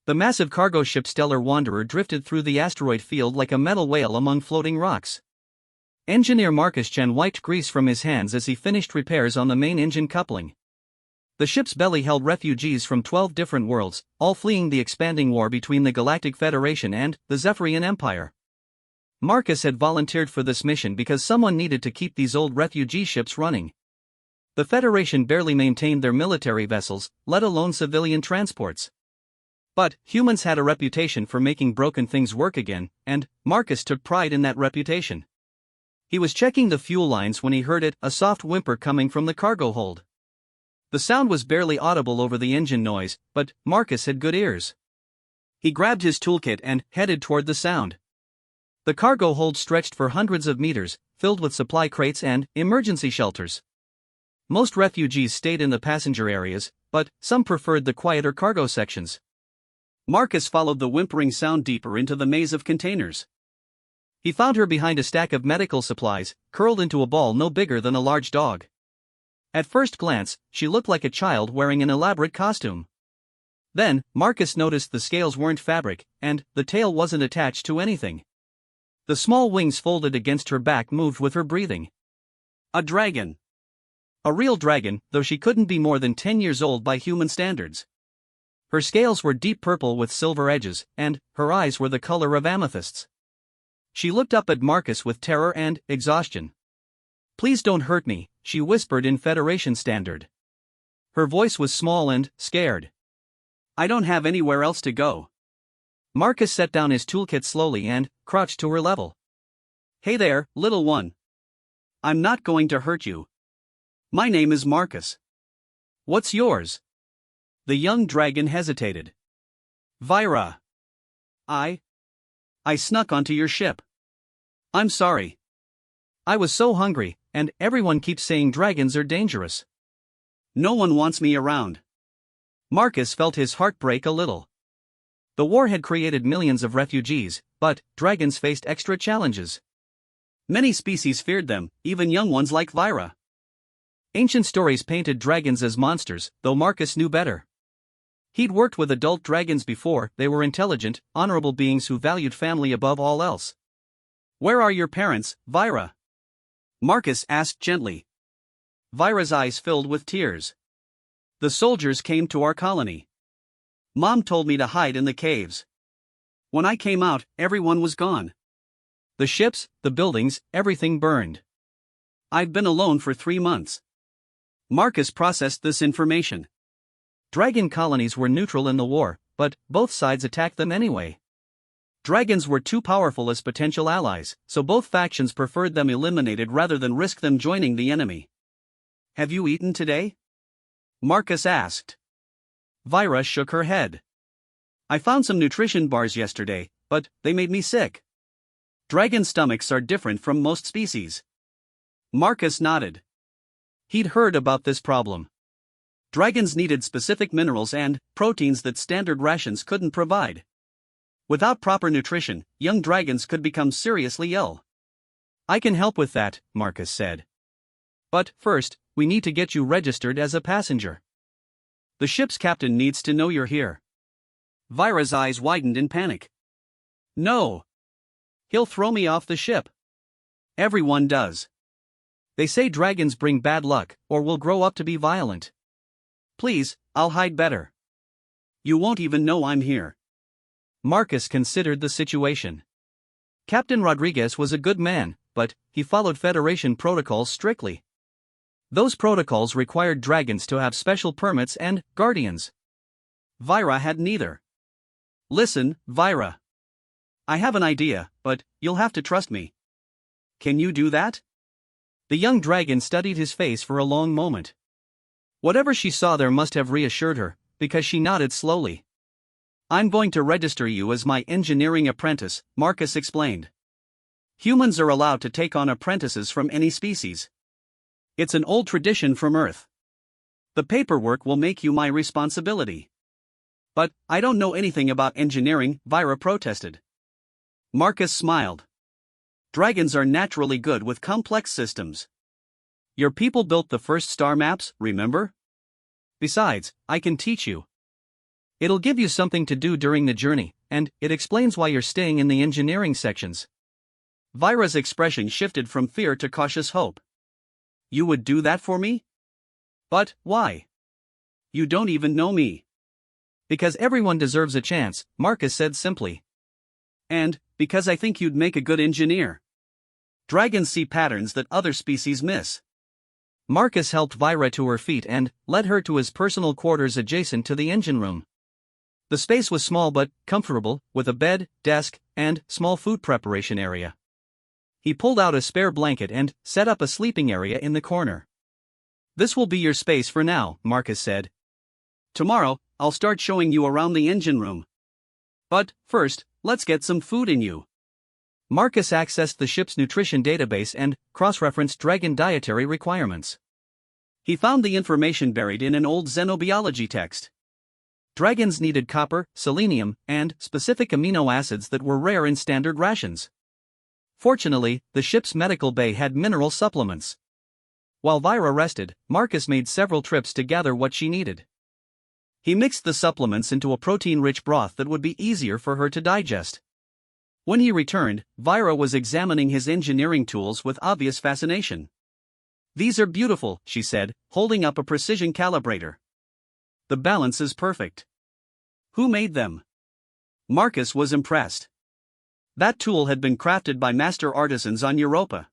The massive cargo ship Stellar Wanderer drifted through the asteroid field like a metal whale among floating rocks. Engineer Marcus Chen wiped grease from his hands as he finished repairs on the main engine coupling. The ship's belly held refugees from 12 different worlds, all fleeing the expanding war between the Galactic Federation and the Zephyrian Empire. Marcus had volunteered for this mission because someone needed to keep these old refugee ships running. The Federation barely maintained their military vessels, let alone civilian transports. But humans had a reputation for making broken things work again, and Marcus took pride in that reputation. He was checking the fuel lines when he heard a soft whimper coming from the cargo hold. The sound was barely audible over the engine noise, but Marcus had good ears. He grabbed his toolkit and headed toward the sound. The cargo hold stretched for hundreds of meters, filled with supply crates and emergency shelters. Most refugees stayed in the passenger areas, but some preferred the quieter cargo sections. Marcus followed the whimpering sound deeper into the maze of containers. He found her behind a stack of medical supplies, curled into a ball no bigger than a large dog. At first glance, she looked like a child wearing an elaborate costume. Then, Marcus noticed the scales weren't fabric, and the tail wasn't attached to anything. The small wings folded against her back moved with her breathing. A dragon. A real dragon, though she couldn't be more than 10 years old by human standards. Her scales were deep purple with silver edges, and her eyes were the color of amethysts. She looked up at Marcus with terror and exhaustion. "Please don't hurt me," she whispered in Federation standard. Her voice was small and scared. "I don't have anywhere else to go." Marcus set down his toolkit slowly and crouched to her level. "Hey there, little one. I'm not going to hurt you. My name is Marcus." "What's yours?" The young dragon hesitated. "Vyra. I snuck onto your ship. I'm sorry. I was so hungry, and everyone keeps saying dragons are dangerous. No one wants me around." Marcus felt his heart break a little. The war had created millions of refugees, but dragons faced extra challenges. Many species feared them, even young ones like Vyra. Ancient stories painted dragons as monsters, though Marcus knew better. He'd worked with adult dragons before. They were intelligent, honorable beings who valued family above all else. "Where are your parents, Vyra?" Marcus asked gently. Vyra's eyes filled with tears. "The soldiers came to our colony. Mom told me to hide in the caves. When I came out, everyone was gone. The ships, the buildings, everything burned. I've been alone for 3 months." Marcus processed this information. Dragon colonies were neutral in the war, but both sides attacked them anyway. Dragons were too powerful as potential allies, so both factions preferred them eliminated rather than risk them joining the enemy. "Have you eaten today?" Marcus asked. Vyra shook her head. "I found some nutrition bars yesterday, but they made me sick." Dragon stomachs are different from most species. Marcus nodded. He'd heard about this problem. Dragons needed specific minerals and proteins that standard rations couldn't provide. Without proper nutrition, young dragons could become seriously ill. "I can help with that," Marcus said. "But first, we need to get you registered as a passenger. The ship's captain needs to know you're here." Vyra's eyes widened in panic. "No. He'll throw me off the ship. Everyone does. They say dragons bring bad luck, or will grow up to be violent. Please, I'll hide better. You won't even know I'm here." Marcus considered the situation. Captain Rodriguez was a good man, but he followed Federation protocols strictly. Those protocols required dragons to have special permits and guardians. Vyra had neither. "Listen, Vyra. I have an idea, but you'll have to trust me. Can you do that?" The young dragon studied his face for a long moment. Whatever she saw there must have reassured her, because she nodded slowly. "I'm going to register you as my engineering apprentice," Marcus explained. "Humans are allowed to take on apprentices from any species. It's an old tradition from Earth. The paperwork will make you my responsibility." "But I don't know anything about engineering," Vyra protested. Marcus smiled. "Dragons are naturally good with complex systems. Your people built the first star maps, remember? Besides, I can teach you." It'll give you something to do during the journey, and it explains why you're staying in the engineering sections. Vira's expression shifted from fear to cautious hope. You would do that for me? But why? You don't even know me. Because everyone deserves a chance, Marcus said simply. And because I think you'd make a good engineer. Dragons see patterns that other species miss. Marcus helped Vira to her feet and led her to his personal quarters adjacent to the engine room. The space was small but comfortable, with a bed, desk, and small food preparation area. He pulled out a spare blanket and set up a sleeping area in the corner. This will be your space for now, Marcus said. Tomorrow, I'll start showing you around the engine room. But first, let's get some food in you. Marcus accessed the ship's nutrition database and cross-referenced dragon dietary requirements. He found the information buried in an old xenobiology text. Dragons needed copper, selenium, and specific amino acids that were rare in standard rations. Fortunately, the ship's medical bay had mineral supplements. While Vira rested, Marcus made several trips to gather what she needed. He mixed the supplements into a protein-rich broth that would be easier for her to digest. When he returned, Vira was examining his engineering tools with obvious fascination. These are beautiful, she said, holding up a precision calibrator. The balance is perfect. Who made them? Marcus was impressed. That tool had been crafted by master artisans on Europa.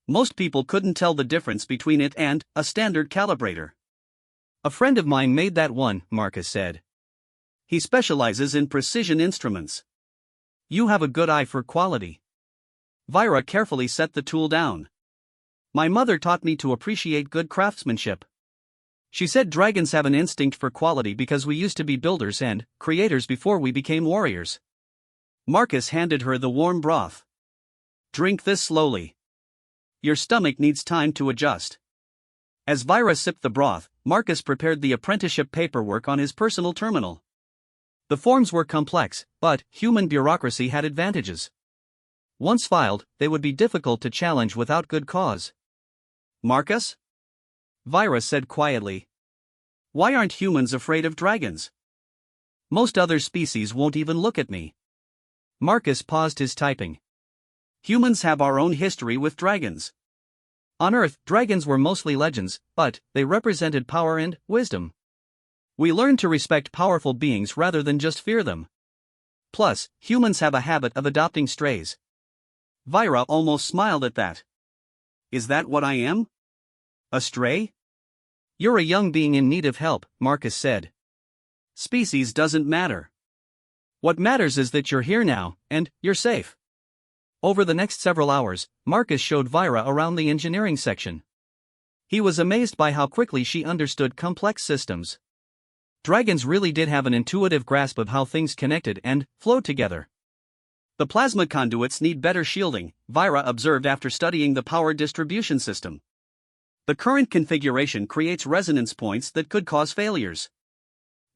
Most people couldn't tell the difference between it and a standard calibrator. A friend of mine made that one, Marcus said. He specializes in precision instruments. You have a good eye for quality. Vira carefully set the tool down. My mother taught me to appreciate good craftsmanship. She said dragons have an instinct for quality because we used to be builders and creators before we became warriors. Marcus handed her the warm broth. Drink this slowly. Your stomach needs time to adjust. As Vira sipped the broth, Marcus prepared the apprenticeship paperwork on his personal terminal. The forms were complex, but human bureaucracy had advantages. Once filed, they would be difficult to challenge without good cause. Marcus? Vira said quietly. Why aren't humans afraid of dragons? Most other species won't even look at me. Marcus paused his typing. Humans have our own history with dragons. On Earth, dragons were mostly legends, but they represented power and wisdom. We learned to respect powerful beings rather than just fear them. Plus, humans have a habit of adopting strays. Vira almost smiled at that. Is that what I am? A stray? You're a young being in need of help, Marcus said. Species doesn't matter. What matters is that you're here now, and you're safe. Over the next several hours, Marcus showed Vira around the engineering section. He was amazed by how quickly she understood complex systems. Dragons really did have an intuitive grasp of how things connected and flowed together. The plasma conduits need better shielding, Vira observed after studying the power distribution system. The current configuration creates resonance points that could cause failures.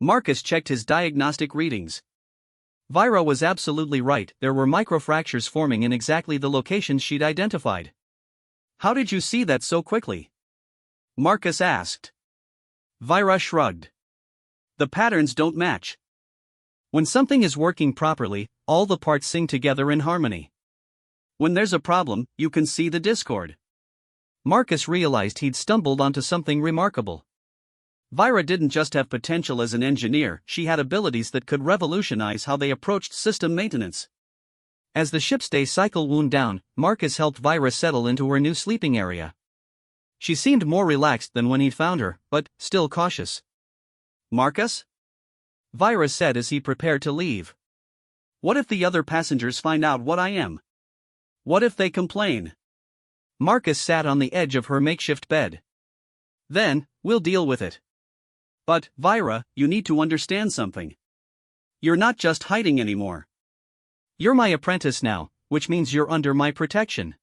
Marcus checked his diagnostic readings. Vira was absolutely right, there were microfractures forming in exactly the locations she'd identified. How did you see that so quickly? Marcus asked. Vira shrugged. The patterns don't match. When something is working properly, all the parts sing together in harmony. When there's a problem, you can see the discord. Marcus realized he'd stumbled onto something remarkable. Vira didn't just have potential as an engineer, she had abilities that could revolutionize how they approached system maintenance. As the ship's day cycle wound down, Marcus helped Vira settle into her new sleeping area. She seemed more relaxed than when he'd found her, but still cautious. Marcus? Vira said as he prepared to leave. What if the other passengers find out what I am? What if they complain? Marcus sat on the edge of her makeshift bed. Then, we'll deal with it. But, Vira, you need to understand something. You're not just hiding anymore. You're my apprentice now, which means you're under my protection.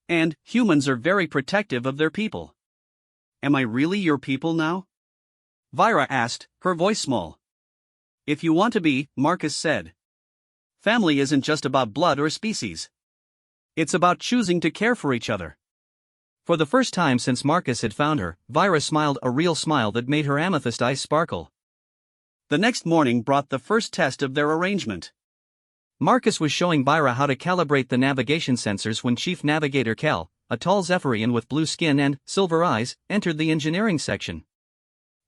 And humans are very protective of their people. Am I really your people now? Vira asked, her voice small. If you want to be, Marcus said. Family isn't just about blood or species. It's about choosing to care for each other. For the first time since Marcus had found her, Vira smiled a real smile that made her amethyst eyes sparkle. The next morning brought the first test of their arrangement. Marcus was showing Vyra how to calibrate the navigation sensors when Chief Navigator Kel, a tall Zephyrian with blue skin and silver eyes, entered the engineering section.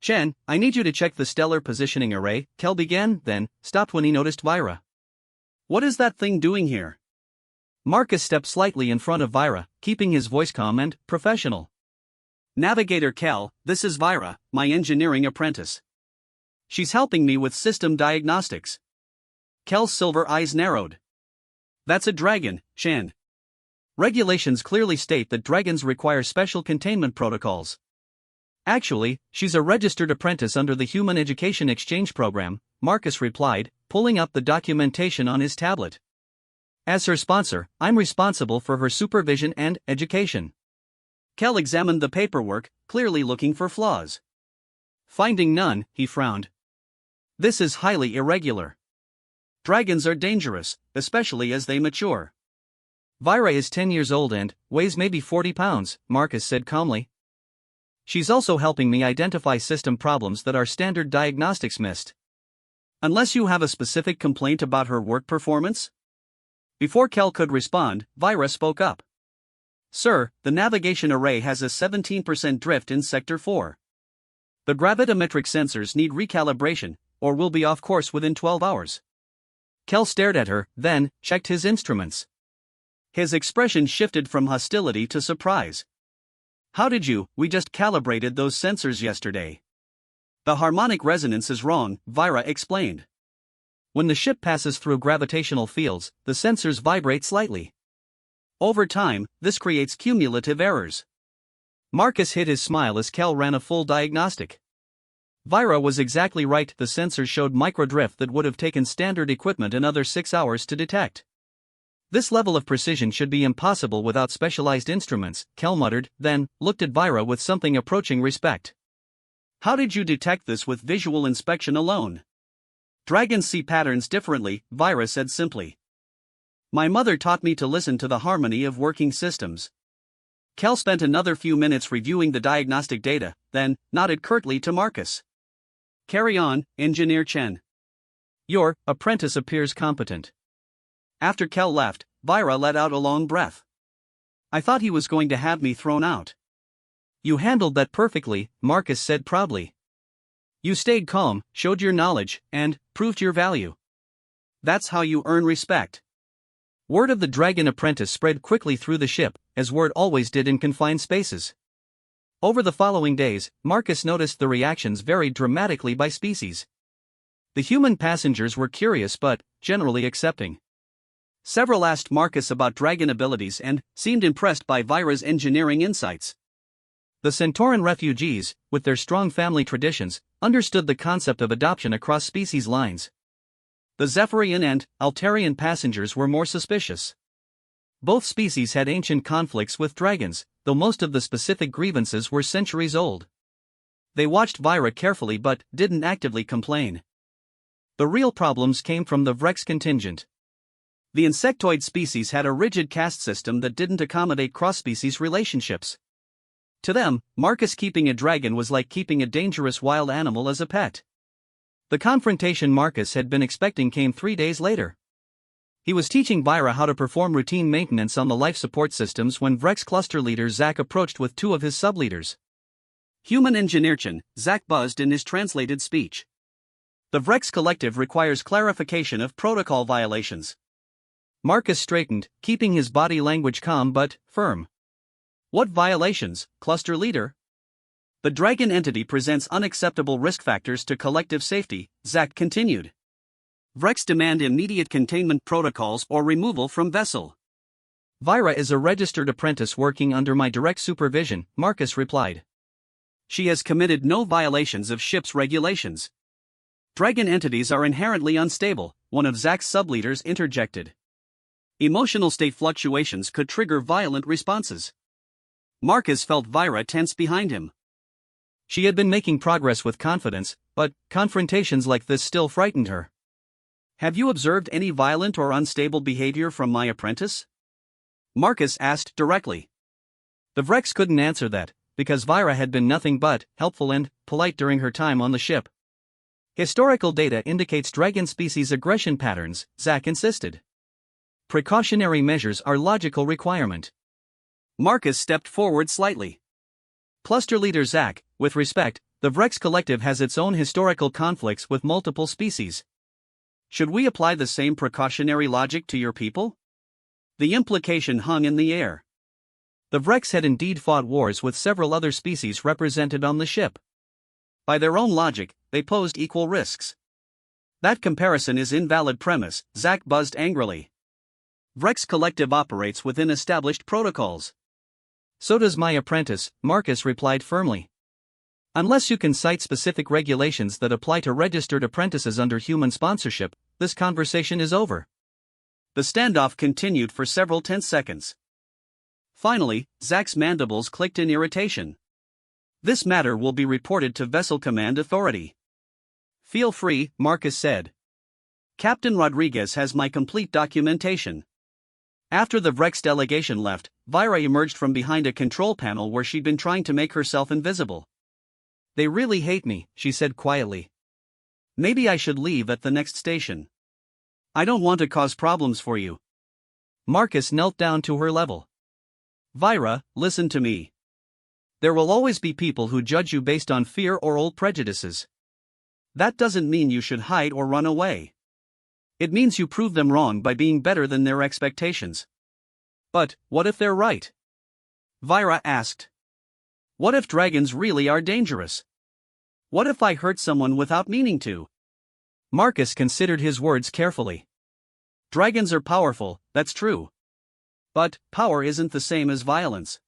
"Chen, I need you to check the stellar positioning array," Kel began, then stopped when he noticed Vyra. "What is that thing doing here?" Marcus stepped slightly in front of Vyra, keeping his voice calm and professional. "Navigator Kel, this is Vyra, my engineering apprentice. She's helping me with system diagnostics." Kel's silver eyes narrowed. "That's a dragon, Chen. Regulations clearly state that dragons require special containment protocols." "Actually, she's a registered apprentice under the Human Education Exchange Program," Marcus replied, pulling up the documentation on his tablet. "As her sponsor, I'm responsible for her supervision and education." Kel examined the paperwork, clearly looking for flaws. Finding none, he frowned. "This is highly irregular. Dragons are dangerous, especially as they mature." "Vyra is 10 years old and weighs maybe 40 pounds, Marcus said calmly. "She's also helping me identify system problems that our standard diagnostics missed." "Unless you have a specific complaint about her work performance?" Before Kel could respond, Vyra spoke up. "Sir, the navigation array has a 17% drift in Sector 4. The gravitometric sensors need recalibration, or will be off course within 12 hours. Kel stared at her, then checked his instruments. His expression shifted from hostility to surprise. "How did you? We just calibrated those sensors yesterday." "The harmonic resonance is wrong," Vyra explained. "When the ship passes through gravitational fields, the sensors vibrate slightly. Over time, this creates cumulative errors." Marcus hid his smile as Kel ran a full diagnostic. Vyra was exactly right, the sensors showed microdrift that would have taken standard equipment another 6 hours to detect. "This level of precision should be impossible without specialized instruments," Kel muttered, then looked at Vyra with something approaching respect. "How did you detect this with visual inspection alone?" "Dragons see patterns differently," Vyra said simply. "My mother taught me to listen to the harmony of working systems." Kel spent another few minutes reviewing the diagnostic data, then nodded curtly to Marcus. "Carry on, Engineer Chen. Your apprentice appears competent." After Kel left, Vyra let out a long breath. "I thought he was going to have me thrown out." "You handled that perfectly," Marcus said proudly. "You stayed calm, showed your knowledge, and proved your value. That's how you earn respect." Word of the Dragon Apprentice spread quickly through the ship, as word always did in confined spaces. Over the following days, Marcus noticed the reactions varied dramatically by species. The human passengers were curious but generally accepting. Several asked Marcus about dragon abilities and seemed impressed by Vyra's engineering insights. The Centauran refugees, with their strong family traditions, understood the concept of adoption across species lines. The Zephyrian and Altarian passengers were more suspicious. Both species had ancient conflicts with dragons, though most of the specific grievances were centuries old. They watched Vyra carefully but didn't actively complain. The real problems came from the Vrex contingent. The insectoid species had a rigid caste system that didn't accommodate cross-species relationships. To them, Marcus keeping a dragon was like keeping a dangerous wild animal as a pet. The confrontation Marcus had been expecting came 3 days later. He was teaching Vyra how to perform routine maintenance on the life support systems when Vrex cluster leader Zach approached with 2 of his subleaders. "Human Engineer Chen," Zach buzzed in his translated speech. "The Vrex collective requires clarification of protocol violations." Marcus straightened, keeping his body language calm but firm. "What violations, cluster leader?" "The dragon entity presents unacceptable risk factors to collective safety," Zach continued. "Vrex demand immediate containment protocols or removal from vessel." "Vyra is a registered apprentice working under my direct supervision," Marcus replied. "She has committed no violations of ship's regulations." "Dragon entities are inherently unstable," one of Zach's subleaders interjected. "Emotional state fluctuations could trigger violent responses." Marcus felt Vyra tense behind him. She had been making progress with confidence, but confrontations like this still frightened her. "Have you observed any violent or unstable behavior from my apprentice?" Marcus asked directly. The Vrex couldn't answer that, because Vyra had been nothing but helpful and polite during her time on the ship. Historical data indicates dragon species aggression patterns, Zack insisted. Precautionary measures are logical requirement. Marcus stepped forward slightly. Cluster leader Zack, with respect, the Vrex Collective has its own historical conflicts with multiple species. Should we apply the same precautionary logic to your people? The implication hung in the air. The Vrex had indeed fought wars with several other species represented on the ship. By their own logic, they posed equal risks. That comparison is invalid premise, Zack buzzed angrily. Vrex Collective operates within established protocols. So does my apprentice, Marcus replied firmly. Unless you can cite specific regulations that apply to registered apprentices under human sponsorship, this conversation is over. The standoff continued for several tense seconds. Finally, Zack's mandibles clicked in irritation. This matter will be reported to Vessel Command Authority. Feel free, Marcus said. Captain Rodriguez has my complete documentation. After the Vrex delegation left, Vira emerged from behind a control panel where she'd been trying to make herself invisible. They really hate me, she said quietly. Maybe I should leave at the next station. I don't want to cause problems for you. Marcus knelt down to her level. Vira, listen to me. There will always be people who judge you based on fear or old prejudices. That doesn't mean you should hide or run away. It means you prove them wrong by being better than their expectations. But, what if they're right? Vira asked. What if dragons really are dangerous? What if I hurt someone without meaning to? Marcus considered his words carefully. Dragons are powerful, that's true. But, power isn't the same as violence.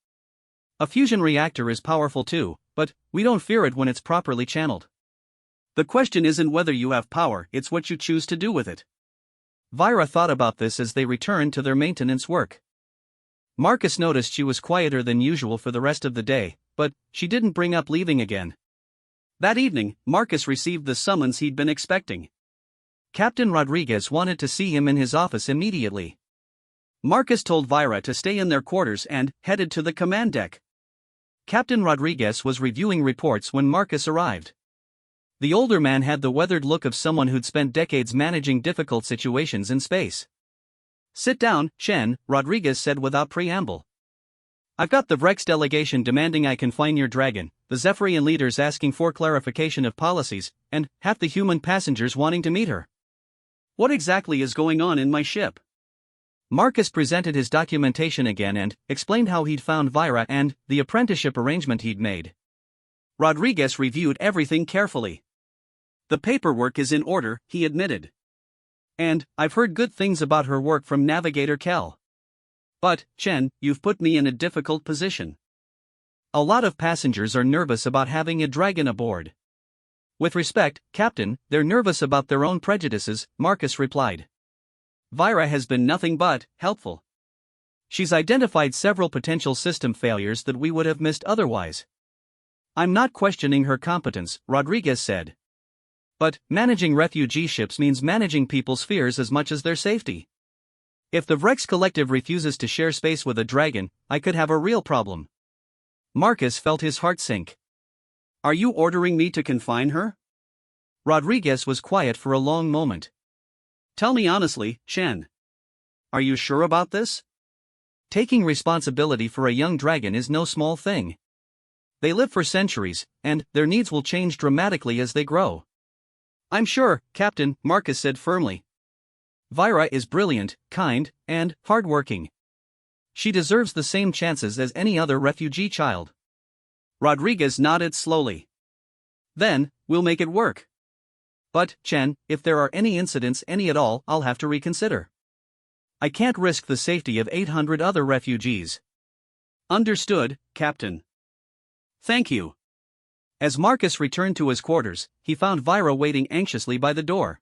A fusion reactor is powerful too, but we don't fear it when it's properly channeled. The question isn't whether you have power, it's what you choose to do with it. Vira thought about this as they returned to their maintenance work. Marcus noticed she was quieter than usual for the rest of the day, but she didn't bring up leaving again. That evening, Marcus received the summons he'd been expecting. Captain Rodriguez wanted to see him in his office immediately. Marcus told Vira to stay in their quarters and headed to the command deck. Captain Rodriguez was reviewing reports when Marcus arrived. The older man had the weathered look of someone who'd spent decades managing difficult situations in space. Sit down, Shen, Rodriguez said without preamble. I've got the Vrex delegation demanding I confine your dragon, the Zephyrian leaders asking for clarification of policies, and half the human passengers wanting to meet her. What exactly is going on in my ship? Marcus presented his documentation again and explained how he'd found Vira and the apprenticeship arrangement he'd made. Rodriguez reviewed everything carefully. The paperwork is in order, he admitted. And I've heard good things about her work from Navigator Kel. But, Chen, you've put me in a difficult position. A lot of passengers are nervous about having a dragon aboard. With respect, Captain, they're nervous about their own prejudices, Marcus replied. Vira has been nothing but helpful. She's identified several potential system failures that we would have missed otherwise. I'm not questioning her competence, Rodriguez said. But managing refugee ships means managing people's fears as much as their safety. If the Vrex Collective refuses to share space with a dragon, I could have a real problem. Marcus felt his heart sink. Are you ordering me to confine her? Rodriguez was quiet for a long moment. Tell me honestly, Shen. Are you sure about this? Taking responsibility for a young dragon is no small thing. They live for centuries, and their needs will change dramatically as they grow. I'm sure, Captain, Marcus said firmly. Vira is brilliant, kind, and hardworking. She deserves the same chances as any other refugee child. Rodriguez nodded slowly. Then, we'll make it work. But, Chen, if there are any incidents, any at all, I'll have to reconsider. I can't risk the safety of 800 other refugees. Understood, Captain. Thank you. As Marcus returned to his quarters, he found Vira waiting anxiously by the door.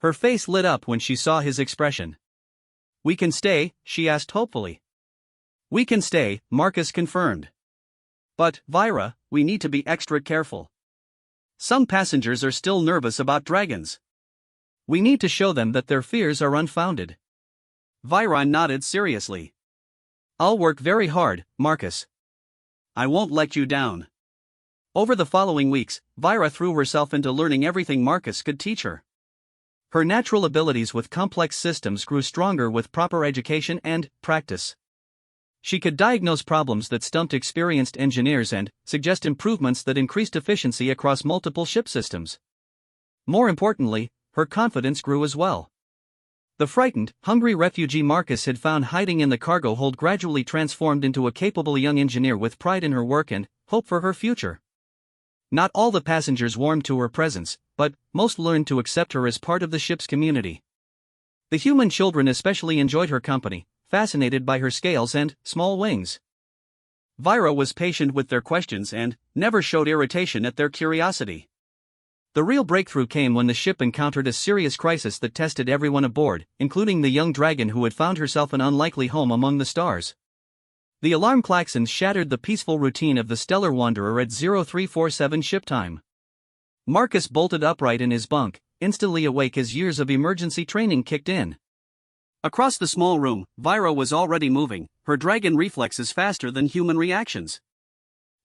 Her face lit up when she saw his expression. We can stay, she asked hopefully. We can stay, Marcus confirmed. But, Vira, we need to be extra careful. Some passengers are still nervous about dragons. We need to show them that their fears are unfounded. Vira nodded seriously. I'll work very hard, Marcus. I won't let you down. Over the following weeks, Vira threw herself into learning everything Marcus could teach her. Her natural abilities with complex systems grew stronger with proper education and practice. She could diagnose problems that stumped experienced engineers and suggest improvements that increased efficiency across multiple ship systems. More importantly, her confidence grew as well. The frightened, hungry refugee Marcus had found hiding in the cargo hold gradually transformed into a capable young engineer with pride in her work and hope for her future. Not all the passengers warmed to her presence, but most learned to accept her as part of the ship's community. The human children especially enjoyed her company, fascinated by her scales and small wings. Vira was patient with their questions and never showed irritation at their curiosity. The real breakthrough came when the ship encountered a serious crisis that tested everyone aboard, including the young dragon who had found herself an unlikely home among the stars. The alarm klaxons shattered the peaceful routine of the stellar wanderer at 0347 ship time. Marcus bolted upright in his bunk, instantly awake as years of emergency training kicked in. Across the small room, Vira was already moving, her dragon reflexes faster than human reactions.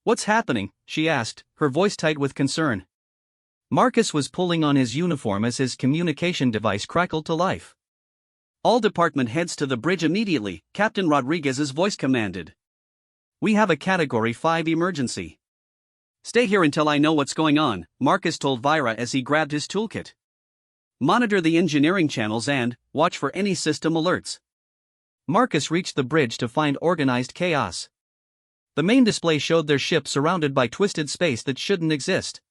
"What's happening?" she asked, her voice tight with concern. Marcus was pulling on his uniform as his communication device crackled to life. "All department heads to the bridge immediately," Captain Rodriguez's voice commanded. "We have a Category 5 emergency." "Stay here until I know what's going on," Marcus told Vira as he grabbed his toolkit. "Monitor the engineering channels and watch for any system alerts." Marcus reached the bridge to find organized chaos. The main display showed their ship surrounded by twisted space that shouldn't exist.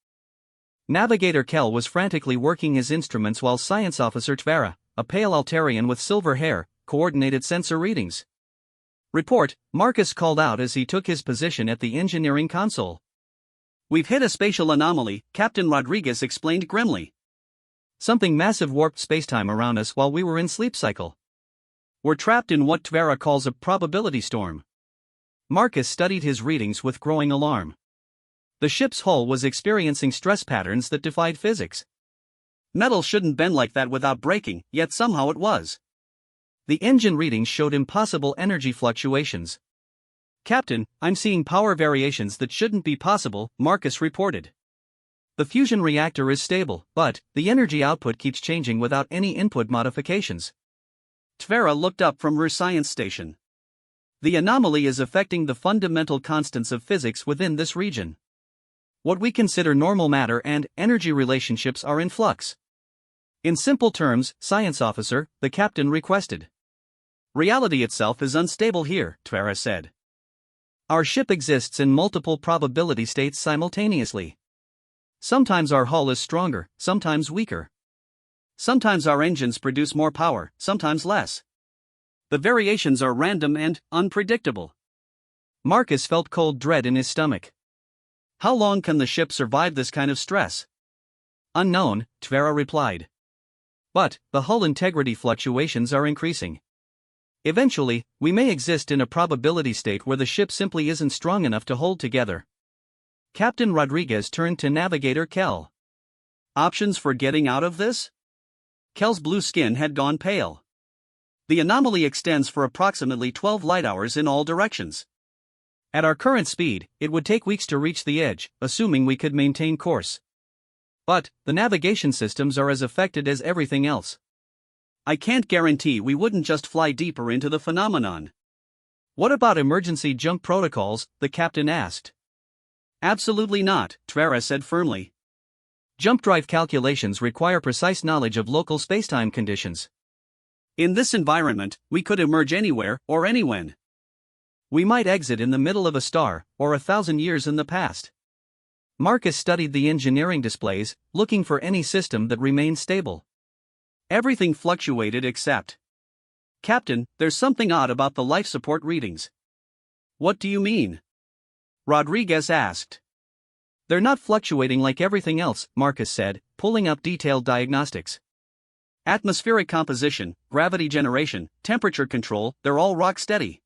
Navigator Kel was frantically working his instruments while Science Officer Tvera, a pale Altarian with silver hair, coordinated sensor readings. "Report," Marcus called out as he took his position at the engineering console. "We've hit a spatial anomaly," Captain Rodriguez explained grimly. "Something massive warped spacetime around us while we were in sleep cycle. We're trapped in what Tvera calls a probability storm." Marcus studied his readings with growing alarm. The ship's hull was experiencing stress patterns that defied physics. Metal shouldn't bend like that without breaking, yet somehow it was. The engine readings showed impossible energy fluctuations. "Captain, I'm seeing power variations that shouldn't be possible," Marcus reported. "The fusion reactor is stable, but the energy output keeps changing without any input modifications." Tvera looked up from her science station. "The anomaly is affecting the fundamental constants of physics within this region. What we consider normal matter and energy relationships are in flux." "In simple terms, Science Officer," the captain requested. "Reality itself is unstable here," Tvera said. "Our ship exists in multiple probability states simultaneously. Sometimes our hull is stronger, sometimes weaker. Sometimes our engines produce more power, sometimes less. The variations are random and unpredictable." Marcus felt cold dread in his stomach. "How long can the ship survive this kind of stress?" "Unknown," Tvera replied. "But the hull integrity fluctuations are increasing. Eventually, we may exist in a probability state where the ship simply isn't strong enough to hold together." Captain Rodriguez turned to Navigator Kel. "Options for getting out of this?" Kel's blue skin had gone pale. "The anomaly extends for approximately 12 light hours in all directions. At our current speed, it would take weeks to reach the edge, assuming we could maintain course. But the navigation systems are as affected as everything else. I can't guarantee we wouldn't just fly deeper into the phenomenon." "What about emergency jump protocols?" the captain asked. "Absolutely not," Tvera said firmly. "Jump drive calculations require precise knowledge of local spacetime conditions. In this environment, we could emerge anywhere or anywhen. We might exit in the middle of a star, or 1,000 years in the past." Marcus studied the engineering displays, looking for any system that remained stable. Everything fluctuated except. "Captain, there's something odd about the life support readings." "What do you mean?" Rodriguez asked. "They're not fluctuating like everything else," Marcus said, pulling up detailed diagnostics. "Atmospheric composition, gravity generation, temperature control, they're all rock steady.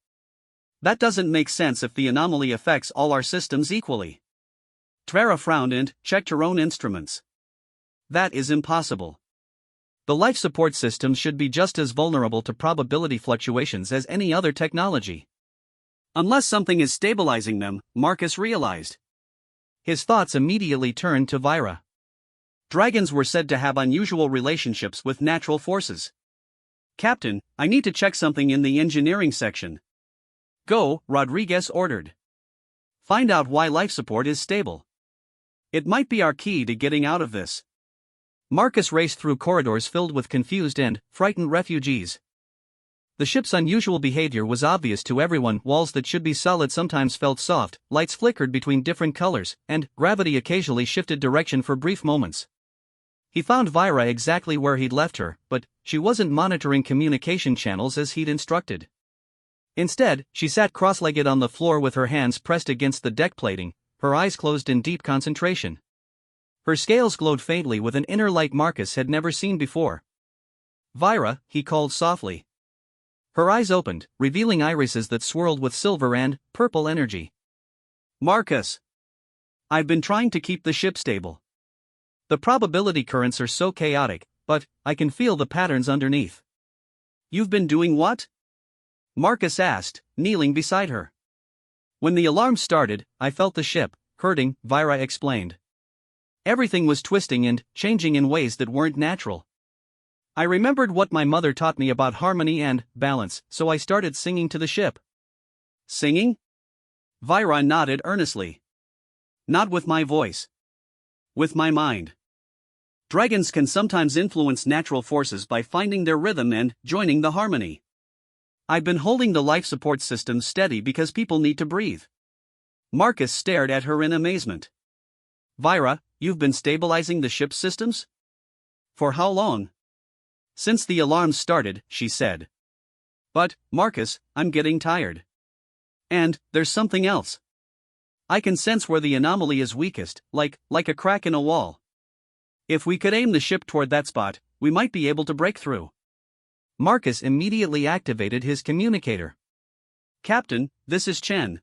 That doesn't make sense if the anomaly affects all our systems equally." Tvera frowned and checked her own instruments. "That is impossible. The life support systems should be just as vulnerable to probability fluctuations as any other technology. Unless something is stabilizing them," Marcus realized. His thoughts immediately turned to Vira. Dragons were said to have unusual relationships with natural forces. Captain, I need to check something in the engineering section. Go, Rodriguez ordered. Find out why life support is stable. It might be our key to getting out of this. Marcus raced through corridors filled with confused and frightened refugees. The ship's unusual behavior was obvious to everyone. Walls that should be solid sometimes felt soft, lights flickered between different colors, and gravity occasionally shifted direction for brief moments. He found Vira exactly where he'd left her, but she wasn't monitoring communication channels as he'd instructed. Instead, she sat cross-legged on the floor with her hands pressed against the deck plating, her eyes closed in deep concentration. Her scales glowed faintly with an inner light Marcus had never seen before. Vira, he called softly. Her eyes opened, revealing irises that swirled with silver and purple energy. Marcus! I've been trying to keep the ship stable. The probability currents are so chaotic, but I can feel the patterns underneath. You've been doing what? Marcus asked, kneeling beside her. When the alarm started, I felt the ship hurting, Vira explained. Everything was twisting and changing in ways that weren't natural. I remembered what my mother taught me about harmony and balance, so I started singing to the ship. Singing? Vira nodded earnestly. Not with my voice. With my mind. Dragons can sometimes influence natural forces by finding their rhythm and joining the harmony. I've been holding the life support system steady because people need to breathe. Marcus stared at her in amazement. Vira, you've been stabilizing the ship's systems? For how long? Since the alarms started, she said. But, Marcus, I'm getting tired. And there's something else. I can sense where the anomaly is weakest, like a crack in a wall. If we could aim the ship toward that spot, we might be able to break through. Marcus immediately activated his communicator. Captain, this is Chen.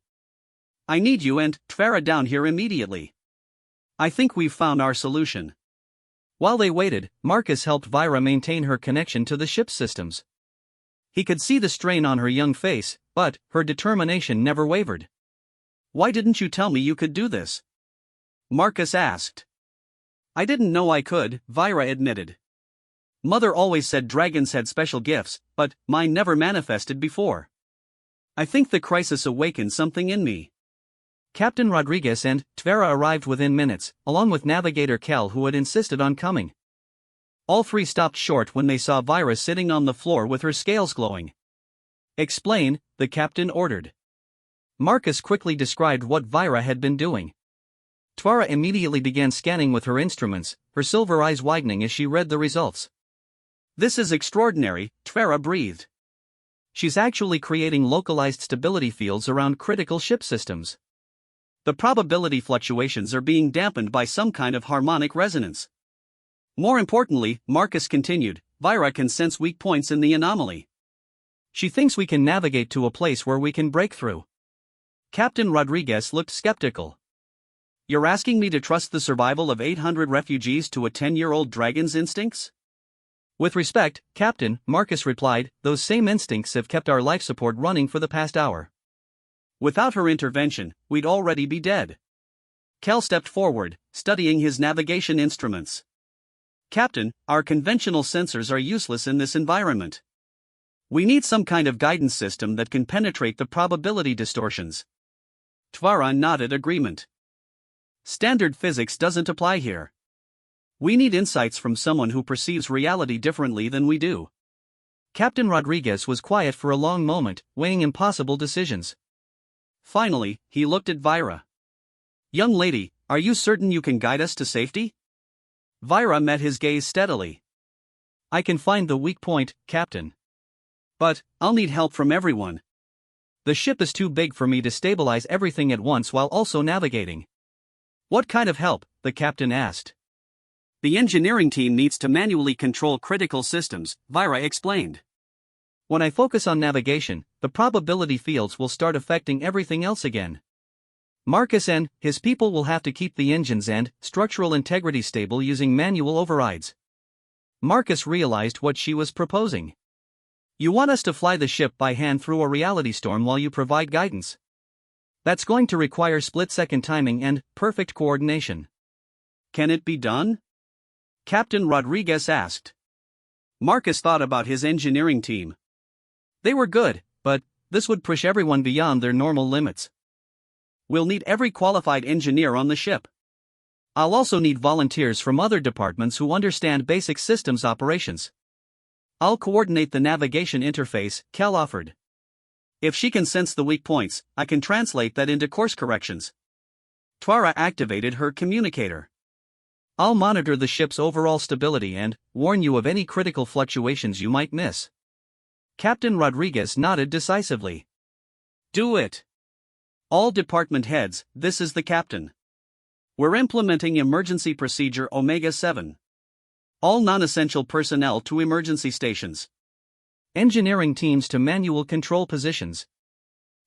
I need you and Tfara down here immediately. I think we've found our solution. While they waited, Marcus helped Vira maintain her connection to the ship's systems. He could see the strain on her young face, but her determination never wavered. Why didn't you tell me you could do this? Marcus asked. I didn't know I could, Vira admitted. Mother always said dragons had special gifts, but mine never manifested before. I think the crisis awakened something in me. Captain Rodriguez and Tfara arrived within minutes, along with Navigator Cal, who had insisted on coming. All three stopped short when they saw Vira sitting on the floor with her scales glowing. Explain, the captain ordered. Marcus quickly described what Vira had been doing. Tfara immediately began scanning with her instruments, her silver eyes widening as she read the results. This is extraordinary, Tfara breathed. She's actually creating localized stability fields around critical ship systems. The probability fluctuations are being dampened by some kind of harmonic resonance. More importantly, Marcus continued, Vira can sense weak points in the anomaly. She thinks we can navigate to a place where we can break through. Captain Rodriguez looked skeptical. You're asking me to trust the survival of 800 refugees to a 10-year-old dragon's instincts? With respect, Captain, Marcus replied, those same instincts have kept our life support running for the past hour. Without her intervention, we'd already be dead. Cal stepped forward, studying his navigation instruments. Captain, our conventional sensors are useless in this environment. We need some kind of guidance system that can penetrate the probability distortions. Tfara nodded agreement. Standard physics doesn't apply here. We need insights from someone who perceives reality differently than we do. Captain Rodriguez was quiet for a long moment, weighing impossible decisions. Finally, he looked at Vira. Young lady, are you certain you can guide us to safety? Vira met his gaze steadily. I can find the weak point, Captain. But I'll need help from everyone. The ship is too big for me to stabilize everything at once while also navigating. What kind of help? The captain asked. The engineering team needs to manually control critical systems, Vira explained. When I focus on navigation, the probability fields will start affecting everything else again. Marcus and his people will have to keep the engines and structural integrity stable using manual overrides. Marcus realized what she was proposing. You want us to fly the ship by hand through a reality storm while you provide guidance? That's going to require split-second timing and perfect coordination. Can it be done? Captain Rodriguez asked. Marcus thought about his engineering team. They were good, but this would push everyone beyond their normal limits. We'll need every qualified engineer on the ship. I'll also need volunteers from other departments who understand basic systems operations. I'll coordinate the navigation interface, Cal offered. If she can sense the weak points, I can translate that into course corrections. Twara activated her communicator. I'll monitor the ship's overall stability and warn you of any critical fluctuations you might miss. Captain Rodriguez nodded decisively. Do it. All department heads, this is the captain. We're implementing emergency procedure Omega-7. All non-essential personnel to emergency stations. Engineering teams to manual control positions.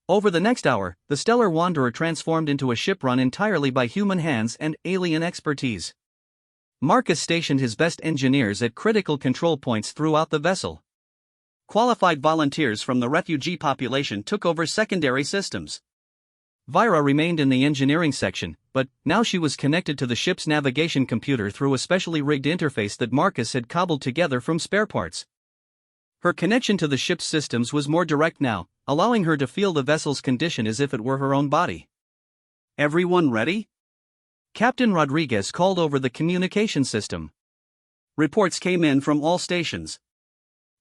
Over the next hour, the Stellar Wanderer transformed into a ship run entirely by human hands and alien expertise. Marcus stationed his best engineers at critical control points throughout the vessel. Qualified volunteers from the refugee population took over secondary systems. Vira remained in the engineering section, but now she was connected to the ship's navigation computer through a specially rigged interface that Marcus had cobbled together from spare parts. Her connection to the ship's systems was more direct now, allowing her to feel the vessel's condition as if it were her own body. Everyone ready? Captain Rodriguez called over the communication system. Reports came in from all stations.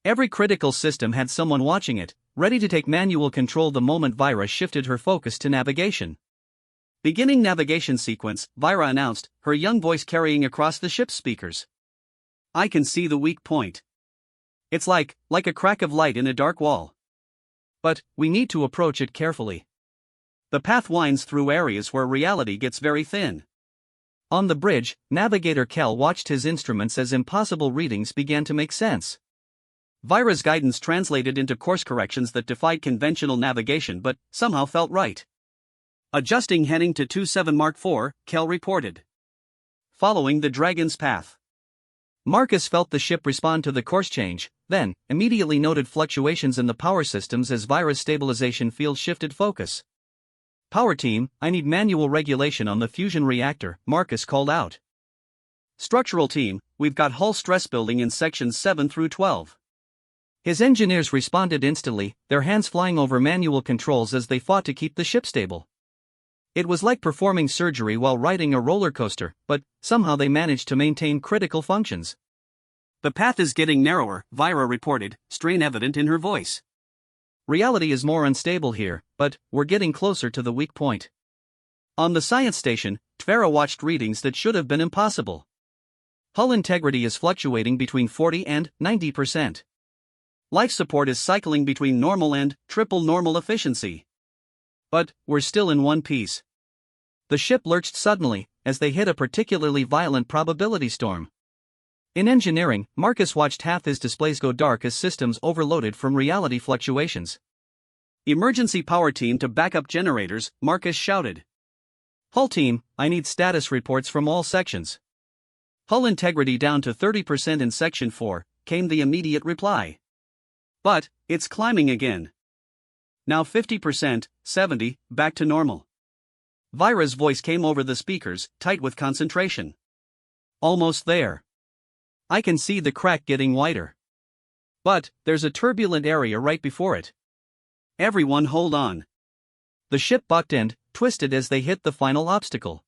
Every critical system had someone watching it, ready to take manual control the moment Vira shifted her focus to navigation. Beginning navigation sequence, Vira announced, her young voice carrying across the ship's speakers. I can see the weak point. It's like a crack of light in a dark wall. But we need to approach it carefully. The path winds through areas where reality gets very thin. On the bridge, Navigator Kel watched his instruments as impossible readings began to make sense. Vira's guidance translated into course corrections that defied conventional navigation but somehow felt right. Adjusting heading to 27 Mark IV, Kel reported. Following the Dragon's path. Marcus felt the ship respond to the course change, then immediately noted fluctuations in the power systems as Vira's stabilization field shifted focus. Power team, I need manual regulation on the fusion reactor, Marcus called out. Structural team, we've got hull stress building in sections 7 through 12. His engineers responded instantly, their hands flying over manual controls as they fought to keep the ship stable. It was like performing surgery while riding a roller coaster, but somehow they managed to maintain critical functions. The path is getting narrower, Vira reported, strain evident in her voice. Reality is more unstable here, but we're getting closer to the weak point. On the science station, Tvera watched readings that should have been impossible. Hull integrity is fluctuating between 40 and 90%. Life support is cycling between normal and triple normal efficiency. But we're still in one piece. The ship lurched suddenly as they hit a particularly violent probability storm. In engineering, Marcus watched half his displays go dark as systems overloaded from reality fluctuations. Emergency power team to backup generators, Marcus shouted. Hull team, I need status reports from all sections. Hull integrity down to 30% in section 4, came the immediate reply. But it's climbing again. Now 50%, 70, back to normal. Vira's voice came over the speakers, tight with concentration. Almost there. I can see the crack getting wider. But there's a turbulent area right before it. Everyone hold on. The ship bucked and twisted as they hit the final obstacle.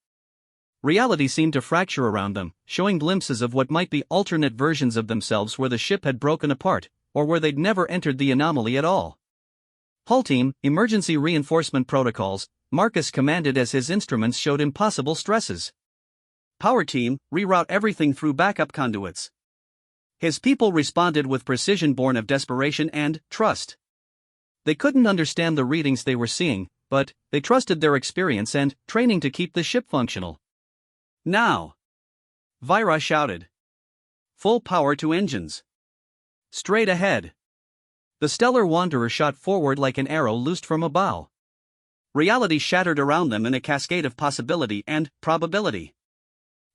Reality seemed to fracture around them, showing glimpses of what might be alternate versions of themselves where the ship had broken apart, or where they'd never entered the anomaly at all. Hull team, emergency reinforcement protocols, Marcus commanded as his instruments showed impossible stresses. Power team, reroute everything through backup conduits. His people responded with precision born of desperation and trust. They couldn't understand the readings they were seeing, but they trusted their experience and training to keep the ship functional. Now! Vira shouted. Full power to engines. Straight ahead. The Stellar Wanderer shot forward like an arrow loosed from a bow. Reality shattered around them in a cascade of possibility and probability.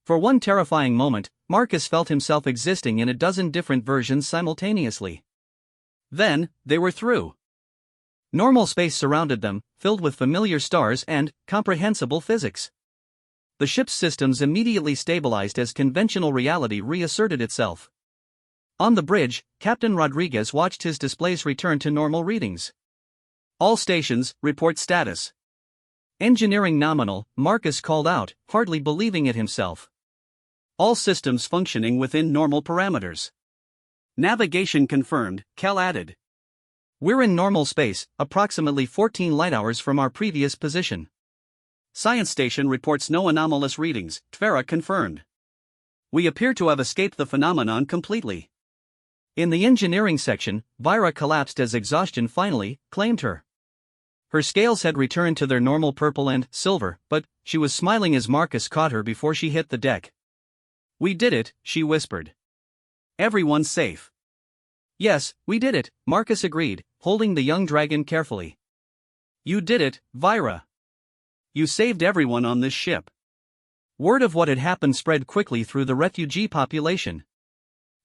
For one terrifying moment, Marcus felt himself existing in a dozen different versions simultaneously. Then, they were through. Normal space surrounded them, filled with familiar stars and comprehensible physics. The ship's systems immediately stabilized as conventional reality reasserted itself. On the bridge, Captain Rodriguez watched his displays return to normal readings. All stations, report status. Engineering nominal, Marcus called out, hardly believing it himself. All systems functioning within normal parameters. Navigation confirmed, Kel added. We're in normal space, approximately 14 light-hours from our previous position. Science station reports no anomalous readings, Tvera confirmed. We appear to have escaped the phenomenon completely. In the engineering section, Vira collapsed as exhaustion finally claimed her. Her scales had returned to their normal purple and silver, but she was smiling as Marcus caught her before she hit the deck. We did it, she whispered. Everyone's safe. Yes, we did it, Marcus agreed, holding the young dragon carefully. You did it, Vira. You saved everyone on this ship. Word of what had happened spread quickly through the refugee population.